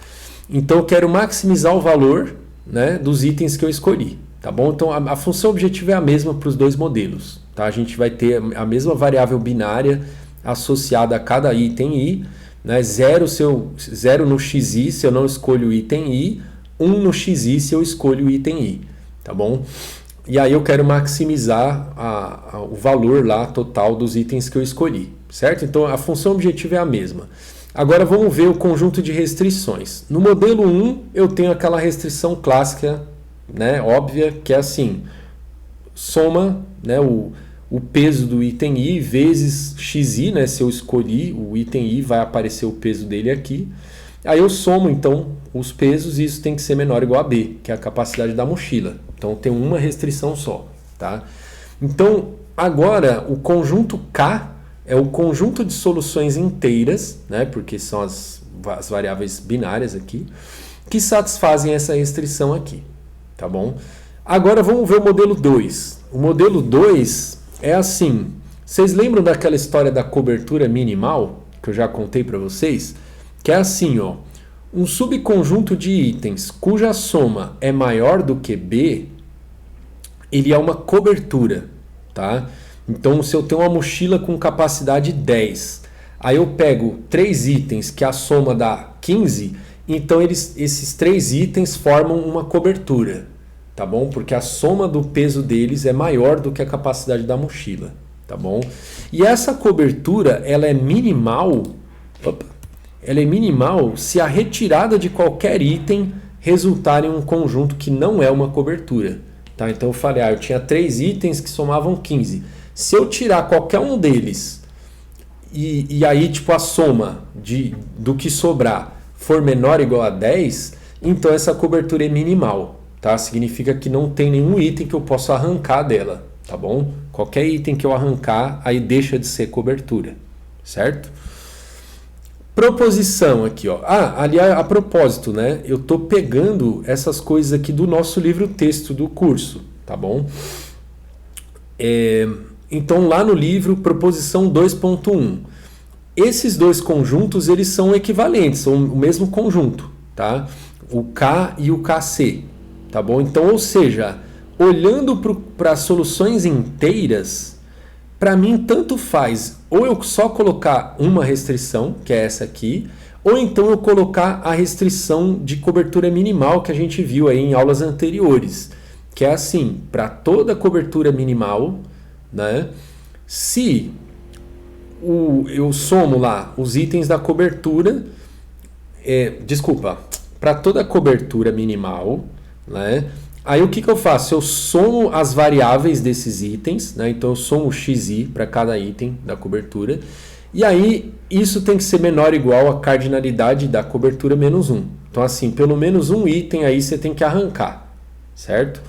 Então eu quero maximizar o valor, né, dos itens que eu escolhi, tá bom? Então a função objetivo é a mesma para os dois modelos, tá? A gente vai ter a mesma variável binária associada a cada item I, né? 0 no xi se eu não escolho o item I, 1 no xi se eu escolho o item I, tá bom? E aí eu quero maximizar o valor lá total dos itens que eu escolhi, certo? Então a função objetivo é a mesma. Agora vamos ver o conjunto de restrições. No modelo 1 eu tenho aquela restrição clássica, né, óbvia, que é assim, soma, né, o peso do item I vezes xi, né? Se eu escolhi o item I, vai aparecer o peso dele aqui. Aí eu somo, então, os pesos e isso tem que ser menor ou igual a B, que é a capacidade da mochila. Então, tem uma restrição só, tá? Então, agora, o conjunto K é o conjunto de soluções inteiras, né? Porque são as variáveis binárias aqui, que satisfazem essa restrição aqui, tá bom? Agora, vamos ver o modelo 2. O modelo 2 é assim. Vocês lembram daquela história da cobertura minimal, que eu já contei para vocês? Que é assim, ó, um subconjunto de itens cuja soma é maior do que B, ele é uma cobertura, tá? Então, se eu tenho uma mochila com capacidade 10, aí eu pego 3 itens que a soma dá 15, então esses 3 itens formam uma cobertura, tá bom? Porque a soma do peso deles é maior do que a capacidade da mochila, tá bom? E essa cobertura, ela é minimal. Ela é minimal se a retirada de qualquer item resultar em um conjunto que não é uma cobertura. Tá? Então eu falei, eu tinha 3 itens que somavam 15. Se eu tirar qualquer um deles e aí tipo, a soma do que sobrar for menor ou igual a 10, então essa cobertura é minimal. Tá? Significa que não tem nenhum item que eu possa arrancar dela. Tá bom? Qualquer item que eu arrancar, aí deixa de ser cobertura. Certo? Proposição aqui, ó. Aliás, a propósito, né? Eu tô pegando essas coisas aqui do nosso livro texto do curso, tá bom? Então, lá no livro, proposição 2.1. Esses dois conjuntos, eles são equivalentes, são o mesmo conjunto, tá? O K e o KC, tá bom? Então, ou seja, olhando para as soluções inteiras, para mim, tanto faz ou eu só colocar uma restrição, que é essa aqui, ou então eu colocar a restrição de cobertura minimal que a gente viu aí em aulas anteriores, que é assim, para toda cobertura minimal, né, se eu somo lá os itens da cobertura, para toda cobertura minimal, né, aí o que eu faço? Eu somo as variáveis desses itens, né? Então eu somo xi para cada item da cobertura, e aí isso tem que ser menor ou igual à cardinalidade da cobertura menos 1. Então assim, pelo menos um item aí você tem que arrancar, certo?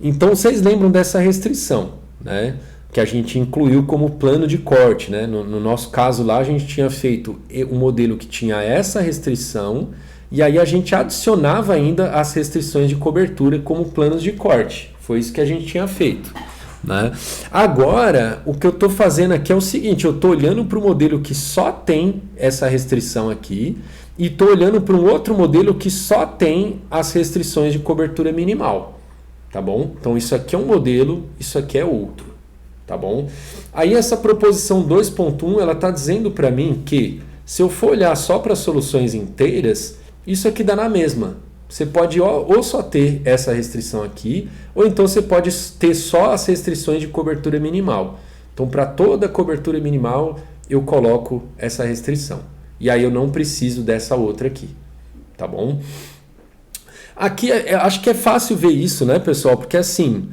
Então vocês lembram dessa restrição, né? Que a gente incluiu como plano de corte, né? No nosso caso lá a gente tinha feito um modelo que tinha essa restrição, e aí a gente adicionava ainda as restrições de cobertura como planos de corte. Foi isso que a gente tinha feito, né? Agora, o que eu estou fazendo aqui é o seguinte, eu estou olhando para o modelo que só tem essa restrição aqui e estou olhando para um outro modelo que só tem as restrições de cobertura minimal, tá bom? Então isso aqui é um modelo, isso aqui é outro, tá bom? Aí essa proposição 2.1, ela está dizendo para mim que se eu for olhar só para soluções inteiras, isso aqui dá na mesma. Você pode ou só ter essa restrição aqui, ou então você pode ter só as restrições de cobertura minimal. Então, para toda cobertura minimal, eu coloco essa restrição. E aí eu não preciso dessa outra aqui. Tá bom? Aqui, acho que é fácil ver isso, né, pessoal? Porque assim,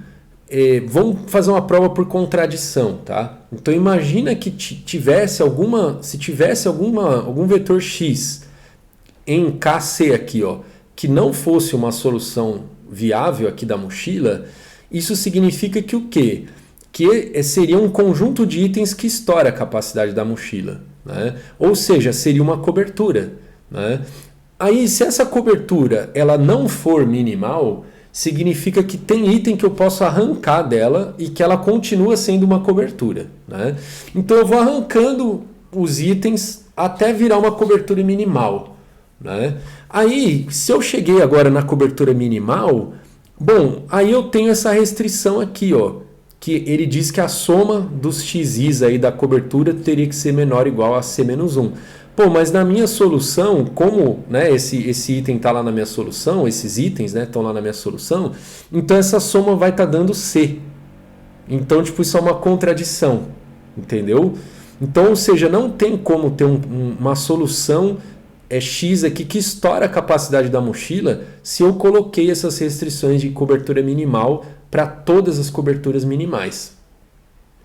vamos fazer uma prova por contradição, tá? Então, imagina que tivesse algum vetor x em KC aqui, ó, que não fosse uma solução viável aqui da mochila, isso significa que o quê? Que seria um conjunto de itens que estoura a capacidade da mochila, né? Ou seja, seria uma cobertura, né? Aí, se essa cobertura ela não for minimal, significa que tem item que eu posso arrancar dela e que ela continua sendo uma cobertura, né? Então eu vou arrancando os itens até virar uma cobertura minimal, né? Aí, se eu cheguei agora na cobertura minimal, bom, aí eu tenho essa restrição aqui, ó, que ele diz que a soma dos xis aí da cobertura teria que ser menor ou igual a C-1. Pô, mas na minha solução, como, né, esse item está lá na minha solução, esses itens, né, estão lá na minha solução, então essa soma vai estar dando C. Então, tipo, isso é uma contradição, entendeu? Então, ou seja, não tem como ter uma solução X aqui que estoura a capacidade da mochila se eu coloquei essas restrições de cobertura minimal para todas as coberturas minimais,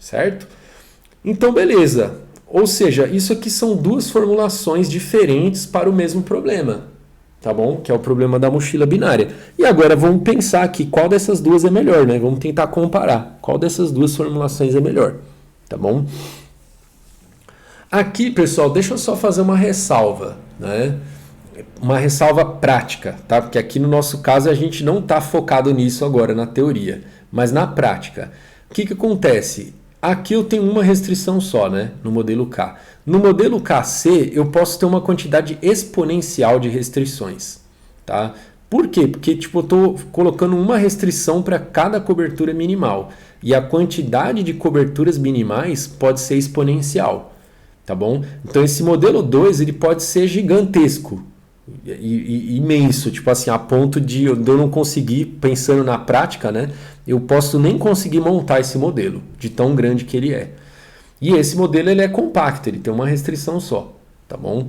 certo? Então, beleza. Ou seja, isso aqui são duas formulações diferentes para o mesmo problema, tá bom? Que é o problema da mochila binária. E agora vamos pensar aqui qual dessas duas é melhor, né? Vamos tentar comparar qual dessas duas formulações é melhor, tá bom? Aqui, pessoal, deixa eu só fazer uma ressalva, né? Uma ressalva prática, tá? Porque aqui no nosso caso a gente não está focado nisso agora na teoria, mas na prática. O que acontece? Aqui eu tenho uma restrição só, né? No modelo K. No modelo KC eu posso ter uma quantidade exponencial de restrições, tá? Por quê? Porque tipo, eu estou colocando uma restrição para cada cobertura minimal e a quantidade de coberturas minimais pode ser exponencial, tá bom? Então esse modelo 2 ele pode ser gigantesco e imenso, tipo assim, a ponto de eu não conseguir, pensando na prática, né? Eu posso nem conseguir montar esse modelo, de tão grande que ele é. E esse modelo ele é compacto, ele tem uma restrição só, tá bom?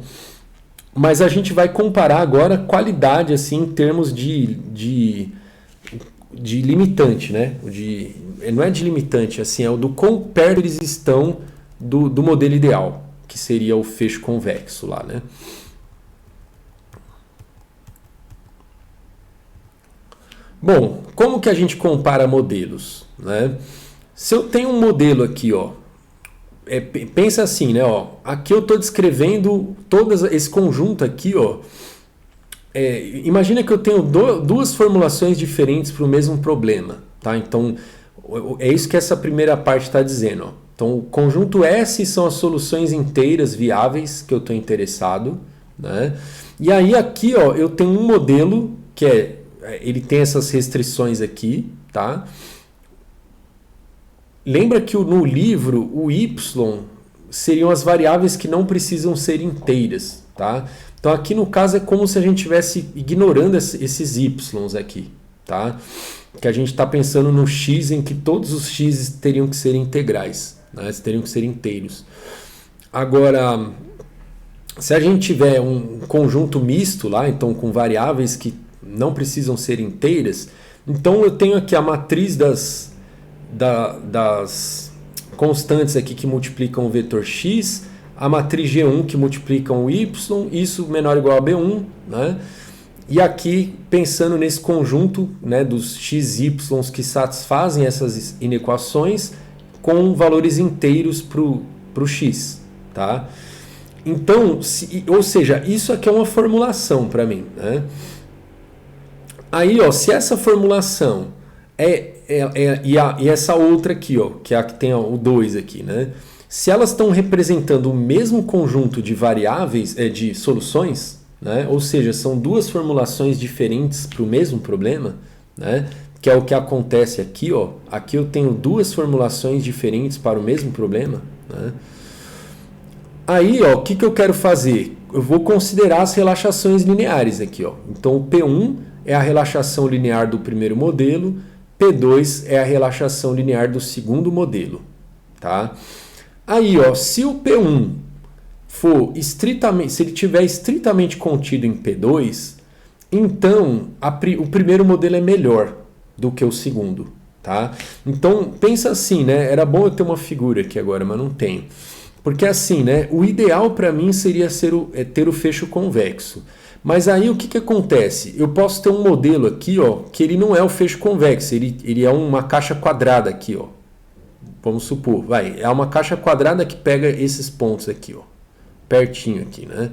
Mas a gente vai comparar agora qualidade assim em termos de limitante, né? Não é de limitante, assim, é o do quão perto eles estão do modelo ideal, que seria o fecho convexo lá, né? Bom, como que a gente compara modelos, né? Se eu tenho um modelo aqui, ó, pensa assim, né? Ó, aqui eu estou descrevendo todo esse conjunto aqui, ó. Imagina que eu tenho duas formulações diferentes para o mesmo problema, tá? Então é isso que essa primeira parte está dizendo, ó. Então o conjunto S são as soluções inteiras viáveis que eu estou interessado, né? E aí aqui, ó, eu tenho um modelo que ele tem essas restrições aqui, tá? Lembra que no livro o y seriam as variáveis que não precisam ser inteiras, tá? Então aqui no caso é como se a gente estivesse ignorando esses y aqui, tá? Que a gente está pensando no x em que todos os x teriam que ser integrais, né? Teriam que ser inteiros. Agora, se a gente tiver um conjunto misto lá, então com variáveis que não precisam ser inteiras, então eu tenho aqui a matriz das constantes aqui que multiplicam o vetor x, a matriz G1 que multiplicam o y, isso menor ou igual a B1, né? E aqui, pensando nesse conjunto, né, dos x e y que satisfazem essas inequações com valores inteiros para o x, tá? Então, ou seja, isso aqui é uma formulação para mim, né? Aí, ó, se essa formulação e essa outra aqui, ó, que é a que tem o 2 aqui, né? Se elas estão representando o mesmo conjunto de variáveis, de soluções, né? Ou seja, são duas formulações diferentes para o mesmo problema, né? Que é o que acontece aqui, ó. Aqui eu tenho duas formulações diferentes para o mesmo problema, né? Aí, ó, o que eu quero fazer? Eu vou considerar as relaxações lineares aqui, ó. Então, o P1 é a relaxação linear do primeiro modelo, P2 é a relaxação linear do segundo modelo, tá? Aí, ó, se o P1 for estritamente, se ele tiver estritamente contido em P2, então o primeiro modelo é melhor do que o segundo, tá? Então, pensa assim, né? Era bom eu ter uma figura aqui agora, mas não tenho. Porque assim, né? O ideal para mim seria ter o fecho convexo. Mas aí o que acontece? Eu posso ter um modelo aqui, ó, que ele não é o fecho convexo, ele é uma caixa quadrada aqui, ó. Vamos supor, é uma caixa quadrada que pega esses pontos aqui, ó, pertinho aqui, né?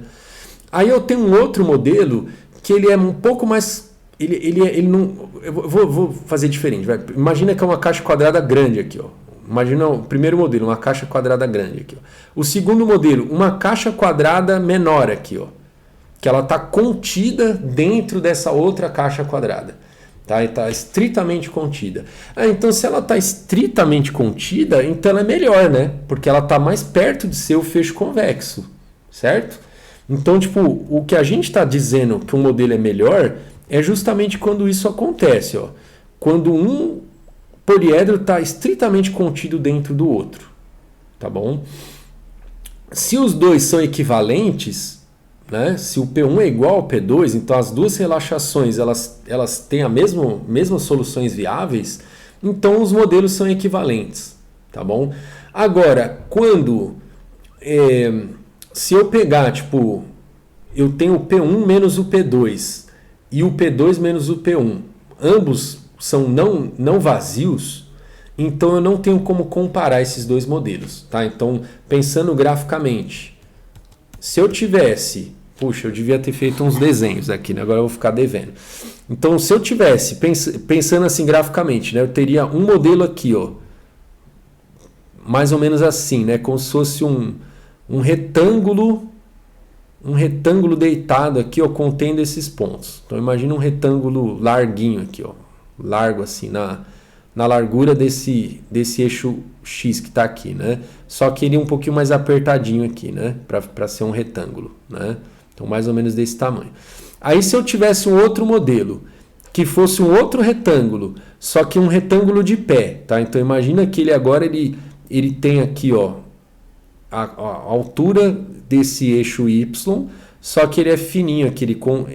Aí eu tenho um outro modelo que ele é um pouco mais, ele não, eu vou fazer diferente, vai. Imagina que é uma caixa quadrada grande aqui, ó. Imagina o primeiro modelo, uma caixa quadrada grande aqui, ó. O segundo modelo, uma caixa quadrada menor aqui, ó, que ela está contida dentro dessa outra caixa quadrada. Tá? Está estritamente contida. Então, se ela está estritamente contida, então ela é melhor, né? Porque ela está mais perto de ser o fecho convexo, certo? Então, tipo, o que a gente está dizendo que um modelo é melhor é justamente quando isso acontece, ó. Quando um poliedro está estritamente contido dentro do outro, tá bom? Se os dois são equivalentes, né? Se o P1 é igual ao P2, então as duas relaxações elas têm a mesmas soluções viáveis, então os modelos são equivalentes, tá bom? Agora, se eu pegar, tipo, eu tenho o P1 menos o P2 e o P2 menos o P1, ambos são não vazios, então eu não tenho como comparar esses dois modelos, tá? Então, pensando graficamente, se eu tivesse... Puxa, eu devia ter feito uns desenhos aqui, né? Agora eu vou ficar devendo. Então, se eu tivesse, pensando assim graficamente, né? Eu teria um modelo aqui, ó, mais ou menos assim, né? Como se fosse um retângulo deitado aqui, ó, contendo esses pontos. Então, imagina um retângulo larguinho aqui, ó, largo assim, na largura desse eixo X que está aqui, né? Só que ele é um pouquinho mais apertadinho aqui, né? Para ser um retângulo, né? Então, mais ou menos desse tamanho. Aí, se eu tivesse um outro modelo, que fosse um outro retângulo, só que um retângulo de pé, tá? Então, imagina que ele agora ele tem aqui, ó, a altura desse eixo Y, só que ele é fininho aqui,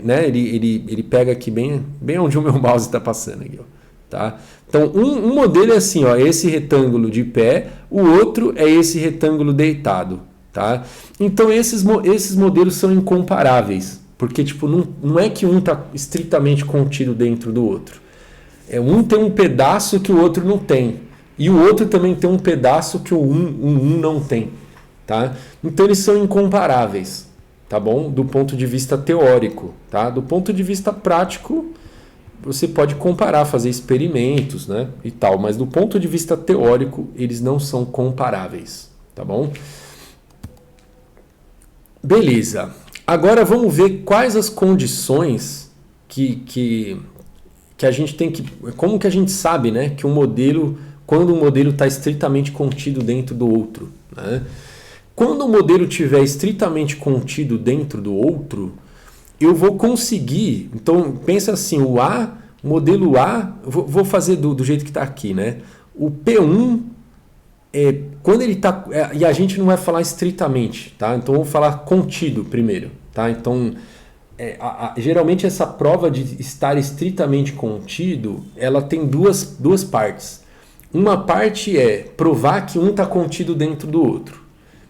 né? Ele pega aqui bem onde o meu mouse está passando aqui, ó, tá? Então, um modelo é assim, ó, esse retângulo de pé, o outro é esse retângulo deitado, tá? Então, esses modelos são incomparáveis, porque tipo, não é que um está estritamente contido dentro do outro. Um tem um pedaço que o outro não tem, e o outro também tem um pedaço que um não tem, tá? Então, eles são incomparáveis, tá bom? Do ponto de vista teórico, tá? Do ponto de vista prático, você pode comparar, fazer experimentos, né, e tal, mas do ponto de vista teórico, eles não são comparáveis, tá bom? Beleza. Agora vamos ver quais as condições que a gente tem que... Como que a gente sabe, né, que quando um modelo está estritamente contido dentro do outro, né? Quando o modelo estiver estritamente contido dentro do outro, eu vou conseguir... Então, pensa assim, o modelo A... Vou fazer do jeito que está aqui, né? O P1... quando ele está... e a gente não vai falar estritamente, tá? Então, vamos falar contido primeiro, tá? Então, geralmente essa prova de estar estritamente contido, ela tem duas partes. Uma parte é provar que um está contido dentro do outro,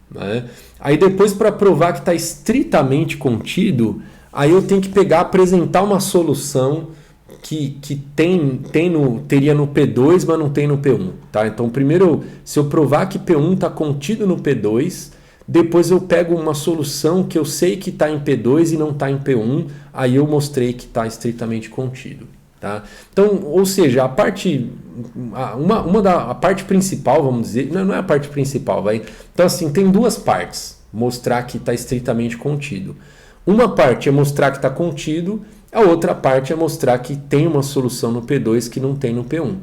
né? Aí depois, para provar que está estritamente contido, aí eu tenho que apresentar uma solução que teria no P2, mas não tem no P1, tá? Então, primeiro, se eu provar que P1 está contido no P2, depois eu pego uma solução que eu sei que está em P2 e não está em P1, aí eu mostrei que está estritamente contido, tá? Então, ou seja, a parte principal, vamos dizer, não é a parte principal, vai. Então, assim, tem duas partes, mostrar que está estritamente contido. Uma parte é mostrar que está contido, a outra parte é mostrar que tem uma solução no P2 que não tem no P1,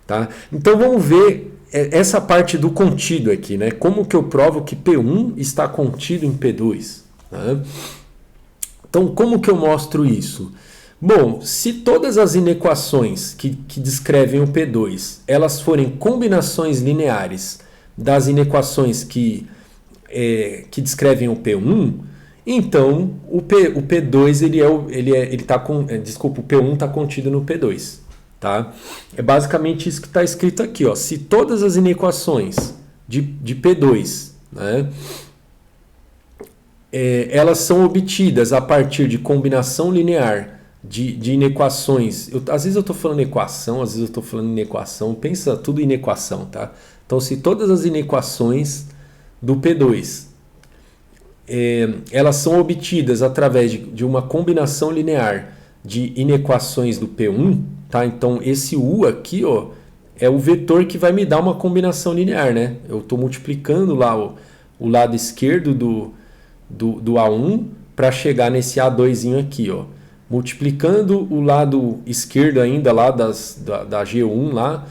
tá? Então vamos ver essa parte do contido aqui, né? Como que eu provo que P1 está contido em P2, né? Então, como que eu mostro isso? Bom, se todas as inequações que descrevem o P2, elas forem combinações lineares das inequações que descrevem o P1, então o P2 o P1 está contido no P2, tá? É basicamente isso que está escrito aqui, ó. Se todas as inequações de P2, né, elas são obtidas a partir de combinação linear de inequações. Às vezes eu estou falando equação, às vezes eu estou falando inequação. Pensa tudo em equação, tá? Então, se todas as inequações do P2 elas são obtidas através de uma combinação linear de inequações do P1, tá? Então, esse U aqui, ó, é o vetor que vai me dar uma combinação linear, né? Eu estou multiplicando lá o lado esquerdo do A1 para chegar nesse A2zinho aqui, ó. Multiplicando o lado esquerdo ainda lá da G1 lá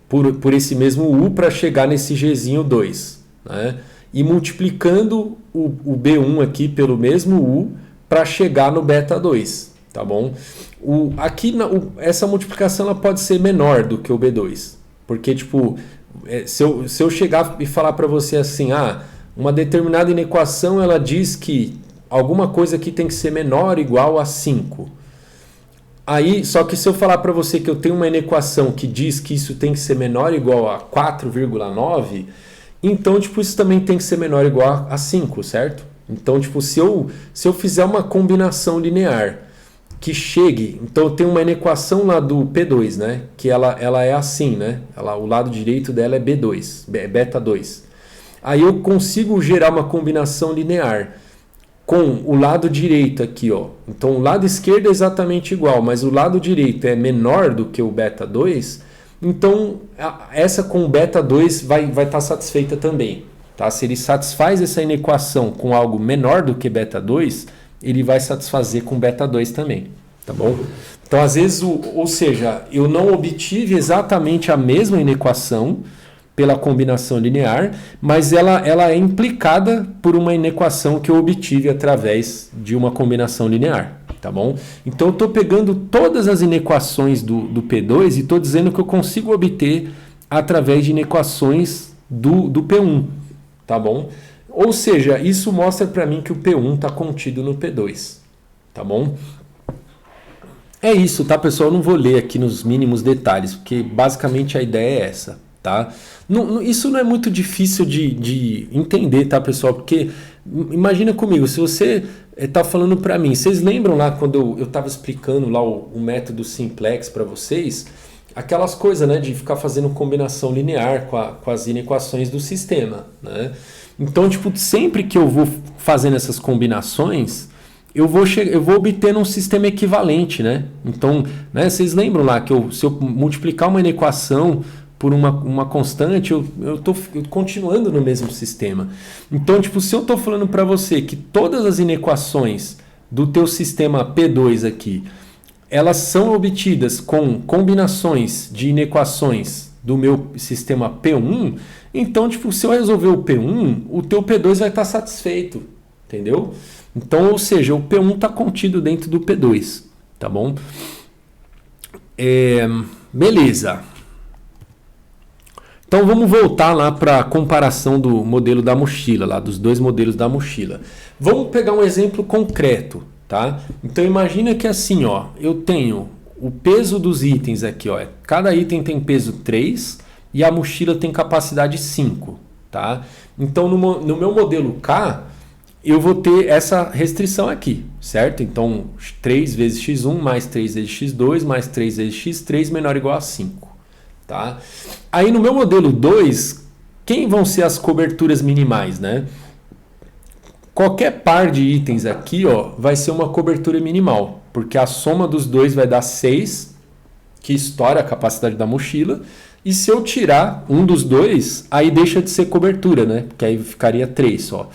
por esse mesmo U para chegar nesse Gzinho 2, né? E multiplicando o B1 aqui pelo mesmo U para chegar no beta 2, tá bom? Essa multiplicação ela pode ser menor do que o B2, porque tipo, se eu chegar e falar para você assim, uma determinada inequação ela diz que alguma coisa aqui tem que ser menor ou igual a 5. Aí, só que se eu falar para você que eu tenho uma inequação que diz que isso tem que ser menor ou igual a 4,9, então, tipo, isso também tem que ser menor ou igual a 5, certo? Então, tipo, se eu fizer uma combinação linear que chegue... Então, eu tenho uma inequação lá do P2, né? Que ela é assim, né? O lado direito dela é B2, beta 2. Aí eu consigo gerar uma combinação linear com o lado direito aqui, ó. Então o lado esquerdo é exatamente igual, mas o lado direito é menor do que o beta 2, então essa com o beta 2 vai estar satisfeita também. Tá? Se ele satisfaz essa inequação com algo menor do que beta 2, ele vai satisfazer com beta 2 também. Tá bom? Então às vezes, ou seja, eu não obtive exatamente a mesma inequação pela combinação linear, mas ela é implicada por uma inequação que eu obtive através de uma combinação linear, tá bom? Então eu estou pegando todas as inequações do P2 e estou dizendo que eu consigo obter através de inequações do P1, tá bom? Ou seja, isso mostra para mim que o P1 está contido no P2, tá bom? É isso, tá, pessoal? Eu não vou ler aqui nos mínimos detalhes, porque basicamente a ideia é essa. Tá? Isso não é muito difícil de entender, tá, pessoal? Porque imagina comigo, se você está falando para mim, vocês lembram lá quando eu estava explicando lá o método simplex para vocês, aquelas coisas, né, de ficar fazendo combinação linear com as inequações do sistema, né? Então, tipo, sempre que eu vou fazendo essas combinações, eu vou obtendo um sistema equivalente, né? Então, né, vocês lembram lá que se eu multiplicar uma inequação por uma constante, eu estou continuando no mesmo sistema. Então, tipo, se eu estou falando para você que todas as inequações do teu sistema P2 aqui, elas são obtidas com combinações de inequações do meu sistema P1, então, tipo, se eu resolver o P1, o teu P2 vai estar satisfeito, entendeu? Então, ou seja, o P1 está contido dentro do P2, tá bom? Beleza. Então vamos voltar lá para a comparação do modelo da mochila, lá dos dois modelos da mochila. Vamos pegar um exemplo concreto, tá? Então imagina que assim, ó, eu tenho o peso dos itens aqui, ó, cada item tem peso 3 e a mochila tem capacidade 5, tá? Então no meu modelo K, eu vou ter essa restrição aqui, certo? Então 3 vezes x1 mais 3 vezes x2 mais 3 vezes x3 menor ou igual a 5. Tá? Aí no meu modelo 2, quem vão ser as coberturas minimais, né? Qualquer par de itens aqui, ó, vai ser uma cobertura minimal, porque a soma dos dois vai dar 6, que estoura a capacidade da mochila, e se eu tirar um dos dois, aí deixa de ser cobertura, né? Porque aí ficaria 3 só.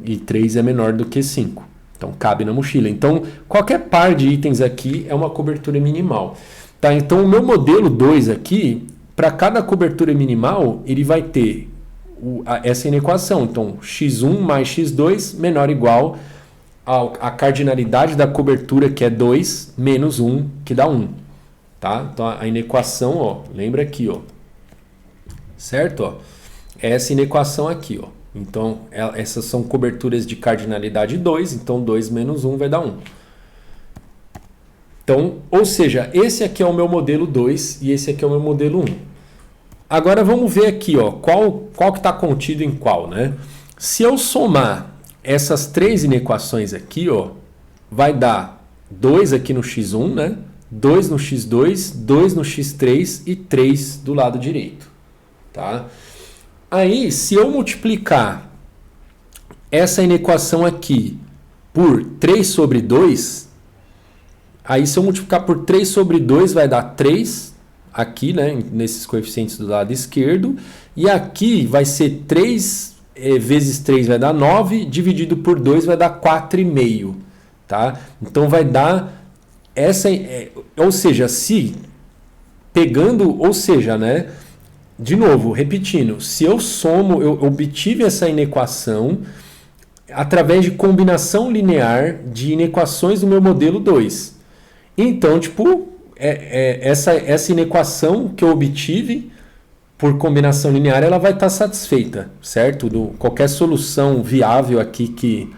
E 3 é menor do que 5. Então cabe na mochila. Então qualquer par de itens aqui é uma cobertura minimal. Tá, então o meu modelo 2 aqui, para cada cobertura minimal, ele vai ter essa inequação. Então, x1 mais x2 menor ou igual a cardinalidade da cobertura, que é 2, menos 1, que dá 1. Tá? Então, a inequação, ó, lembra aqui, ó, certo? Ó, é essa inequação aqui. Ó. Então, essas são coberturas de cardinalidade 2, então 2 menos 1 vai dar 1. Então, ou seja, esse aqui é o meu modelo 2 e esse aqui é o meu modelo 1. Agora vamos ver aqui, ó, qual que está contido em qual, né? Se eu somar essas três inequações aqui, ó, vai dar 2 aqui no x1, né? 2 no x2, 2 no x3 e 3 do lado direito. Tá? Aí, se eu multiplicar essa inequação aqui por 3 sobre 2... Aí se eu multiplicar por 3 sobre 2 vai dar 3 aqui, né, nesses coeficientes do lado esquerdo. E aqui vai ser 3 vezes 3 vai dar 9, dividido por 2 vai dar 4,5. Tá? Então vai dar essa... ou seja, se pegando... Ou seja, né, de novo, repetindo, se eu somo, eu obtive essa inequação através de combinação linear de inequações do meu modelo 2. Então, tipo, essa inequação que eu obtive por combinação linear, ela vai estar satisfeita, certo? Qualquer solução viável aqui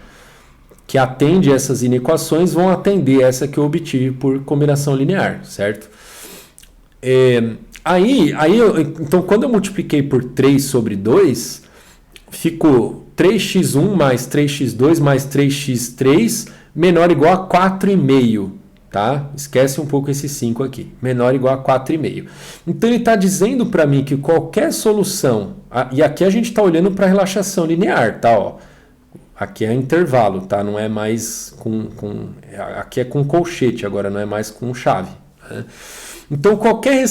que atende essas inequações vão atender essa que eu obtive por combinação linear, certo? Então, quando eu multipliquei por 3 sobre 2, ficou 3x1 mais 3x2 mais 3x3 menor ou igual a 4,5. Tá? Esquece um pouco esse 5 aqui. Menor ou igual a 4,5. Então ele está dizendo para mim que qualquer solução... E aqui a gente está olhando para a relaxação linear. Tá? Ó, aqui é intervalo. Tá? Não é mais aqui é com colchete agora, não é mais com chave. Né? Então qualquer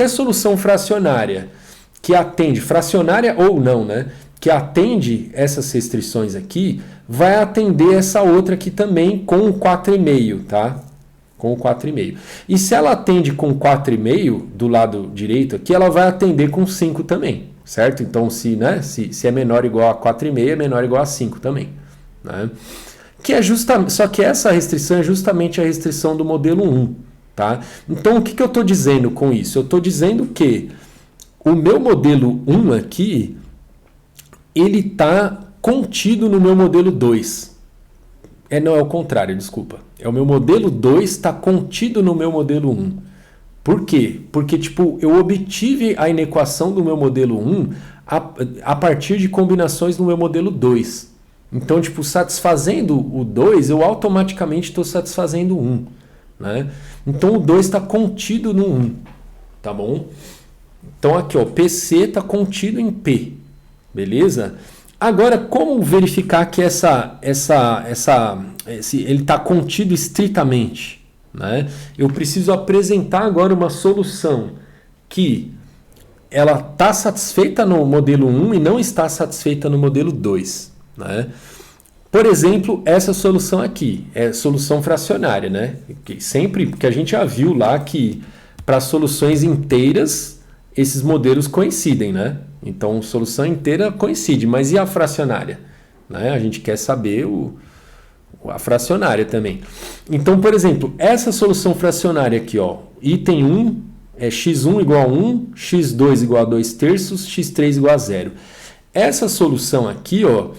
solução fracionária que atende, fracionária ou não, né? Que atende essas restrições aqui, vai atender essa outra aqui também com o 4,5, tá? Com o 4,5. E se ela atende com 4,5 do lado direito aqui, ela vai atender com 5 também, certo? Então, se é menor ou igual a 4,5, é menor ou igual a 5 também, né? Só que essa restrição é justamente a restrição do modelo 1, tá? Então, o que eu estou dizendo com isso? Eu estou dizendo que o meu modelo 1 aqui, ele está contido no meu modelo 2. Não, é o contrário, desculpa. O meu modelo 2 está contido no meu modelo 1. Por quê? Porque eu obtive a inequação do meu modelo 1 a partir de combinações no meu modelo 2. Então, satisfazendo o 2, eu automaticamente estou satisfazendo o 1. Né? Então, o 2 está contido no 1. Tá bom? Então, aqui, ó, PC está contido em P. Beleza? Agora, como verificar que ele está contido estritamente? Né? Eu preciso apresentar agora uma solução que ela está satisfeita no modelo 1 e não está satisfeita no modelo 2. Né? Por exemplo, essa solução aqui é solução fracionária. Né? Porque a gente já viu lá que para soluções inteiras esses modelos coincidem, né? Então, solução inteira coincide, mas e a fracionária? Né? A gente quer saber a fracionária também. Então, por exemplo, essa solução fracionária aqui, ó, item 1 é x1 igual a 1, x2 igual a 2 terços, x3 igual a 0. Essa solução aqui, ó,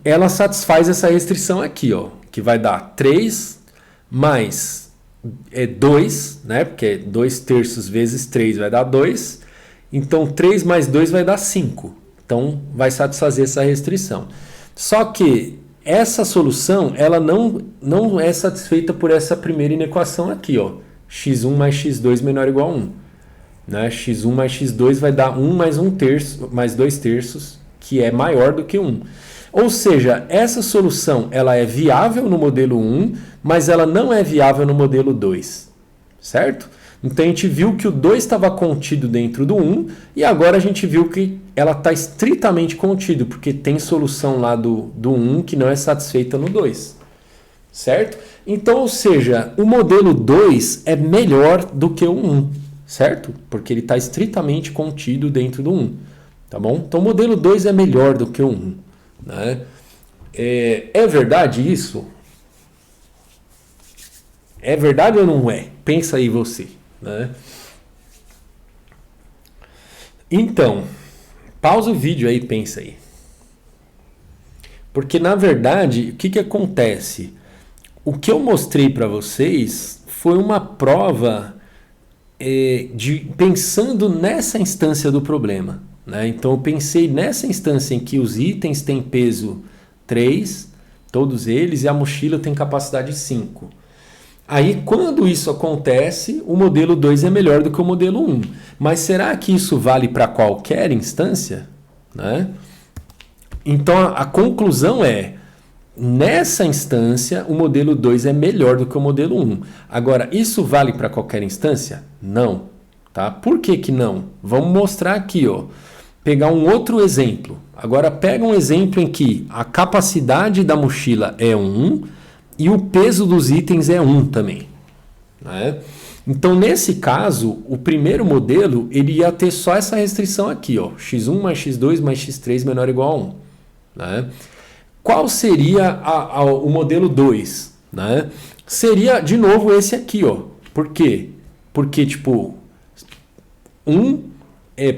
ela satisfaz essa restrição aqui, ó, que vai dar 3 mais 2, né? Porque 2 terços vezes 3 vai dar 2. Então, 3 mais 2 vai dar 5. Então, vai satisfazer essa restrição. Só que essa solução ela não é satisfeita por essa primeira inequação aqui. Ó. x1 mais x2 menor ou igual a 1. Né? x1 mais x2 vai dar 1 mais 1 terço, mais 2 terços, que é maior do que 1. Ou seja, essa solução ela é viável no modelo 1, mas ela não é viável no modelo 2. Certo? Então a gente viu que o 2 estava contido dentro do 1 e agora a gente viu que ela está estritamente contido, porque tem solução lá do 1 que não é satisfeita no 2. Certo? Então, ou seja, o modelo 2 é melhor do que o 1, certo? Porque ele está estritamente contido dentro do 1. Tá bom? Então o modelo 2 é melhor do que o 1. Né? É verdade isso? É verdade ou não é? Pensa aí você. Né? Então, pausa o vídeo aí e pensa aí. Porque, na verdade, o que acontece? O que eu mostrei para vocês foi uma prova pensando nessa instância do problema. Né? Então, eu pensei nessa instância em que os itens têm peso 3, todos eles, e a mochila tem capacidade 5. Aí, quando isso acontece, o modelo 2 é melhor do que o modelo 1. Mas será que isso vale para qualquer instância? Né? Então, a conclusão é, nessa instância, o modelo 2 é melhor do que o modelo 1. Agora, isso vale para qualquer instância? Não. Tá? Por que não? Vamos mostrar aqui. Ó. Pegar um outro exemplo. Agora, pega um exemplo em que a capacidade da mochila é 1 e o peso dos itens é 1 também. Né? Então, nesse caso, o primeiro modelo ele ia ter só essa restrição aqui. Ó, x1 mais x2 mais x3 menor ou igual a 1. Né? Qual seria o modelo 2? Né? Seria, de novo, esse aqui. Ó. Por quê? Porque, 1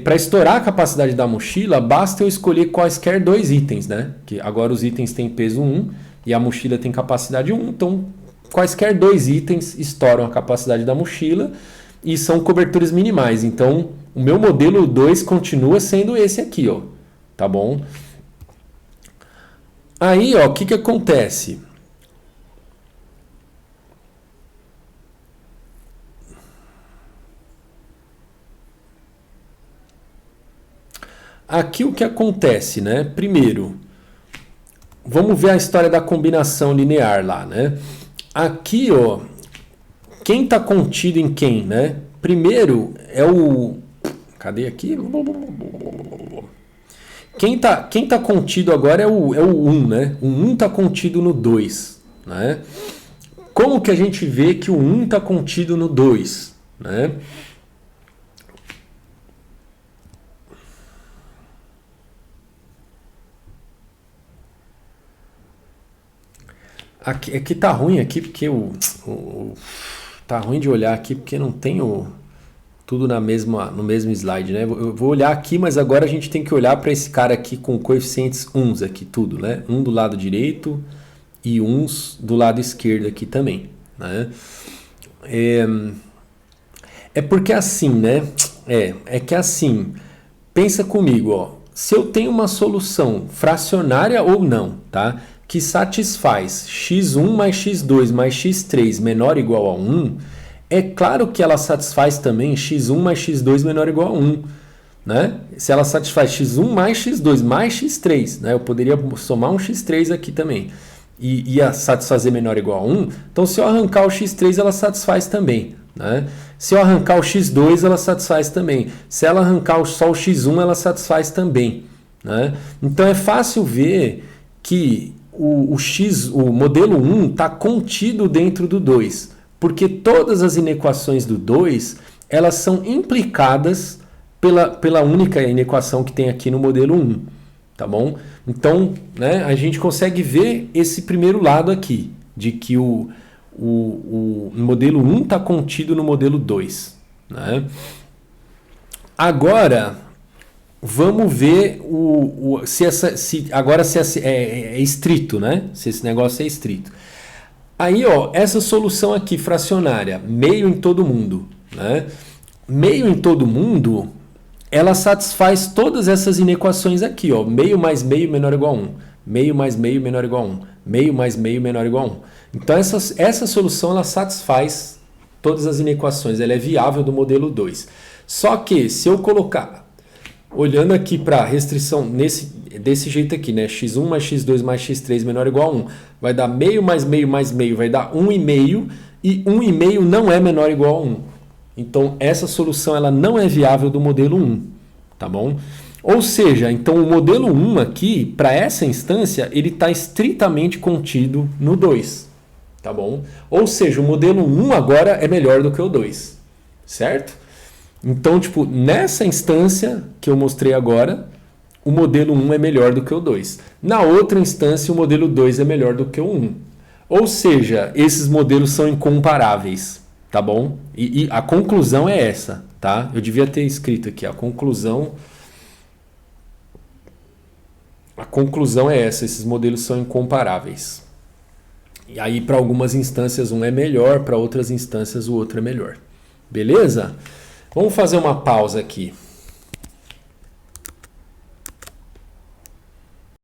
para estourar a capacidade da mochila, basta eu escolher quaisquer dois itens, né? Que agora os itens têm peso 1 e a mochila tem capacidade 1, então quaisquer dois itens estouram a capacidade da mochila e são coberturas minimais. Então, o meu modelo 2 continua sendo esse aqui, ó, tá bom? Aí, ó, o que acontece? Aqui o que acontece, né? Primeiro, vamos ver a história da combinação linear lá, né? Aqui, ó, quem está contido em quem, né? Primeiro é o... Cadê aqui? Quem tá contido agora é o 1, né? O 1 está contido no 2, né? Como que a gente vê que o 1 está contido no 2, né? Aqui tá ruim aqui porque tá ruim de olhar aqui porque não tem tudo no mesmo slide, né? Eu vou olhar aqui, mas agora a gente tem que olhar para esse cara aqui com coeficientes 1 aqui, tudo, né? 1 do lado direito e 1 do lado esquerdo aqui também, né? É porque assim, né? É que assim, pensa comigo, ó. Se eu tenho uma solução fracionária ou não, tá? Que satisfaz x1 mais x2 mais x3 menor ou igual a 1, é claro que ela satisfaz também x1 mais x2 menor ou igual a 1. Né? Se ela satisfaz x1 mais x2 mais x3, né? Eu poderia somar um x3 aqui também. E ia satisfazer menor ou igual a 1. Então, se eu arrancar o x3, ela satisfaz também. Né? Se eu arrancar o x2, ela satisfaz também. Se ela arrancar só o x1, ela satisfaz também. Né? Então, é fácil ver que o modelo 1 está contido dentro do 2, porque todas as inequações do 2 elas são implicadas pela única inequação que tem aqui no modelo 1, tá bom? Então, né, a gente consegue ver esse primeiro lado aqui, de que o modelo 1 está contido no modelo 2. Né? Agora, vamos ver se é estrito, né? Se esse negócio é estrito. Aí, ó, essa solução aqui, fracionária, meio em todo mundo, né? Meio em todo mundo, ela satisfaz todas essas inequações aqui, ó. Meio mais meio menor ou igual a 1. Meio mais meio menor ou igual a 1. Meio mais meio menor ou igual a 1. Então, essa solução, ela satisfaz todas as inequações. Ela é viável do modelo 2. Só que, se eu colocar... Olhando aqui para a restrição desse jeito aqui, né? x1 mais x2 mais x3 menor ou igual a 1. Vai dar meio mais meio mais meio, vai dar 1,5. E 1,5 não é menor ou igual a 1. Então, essa solução ela não é viável do modelo 1. Tá bom? Ou seja, então o modelo 1 aqui, para essa instância, ele está estritamente contido no 2. Tá bom? Ou seja, o modelo 1 agora é melhor do que o 2. Certo? Então, tipo, nessa instância que eu mostrei agora, o modelo 1 é melhor do que o 2. Na outra instância, o modelo 2 é melhor do que o 1. Ou seja, esses modelos são incomparáveis, tá bom? E a conclusão é essa, tá? Eu devia ter escrito aqui, a conclusão é essa, esses modelos são incomparáveis. E aí, para algumas instâncias, um é melhor, para outras instâncias, o outro é melhor. Beleza? Vamos fazer uma pausa aqui.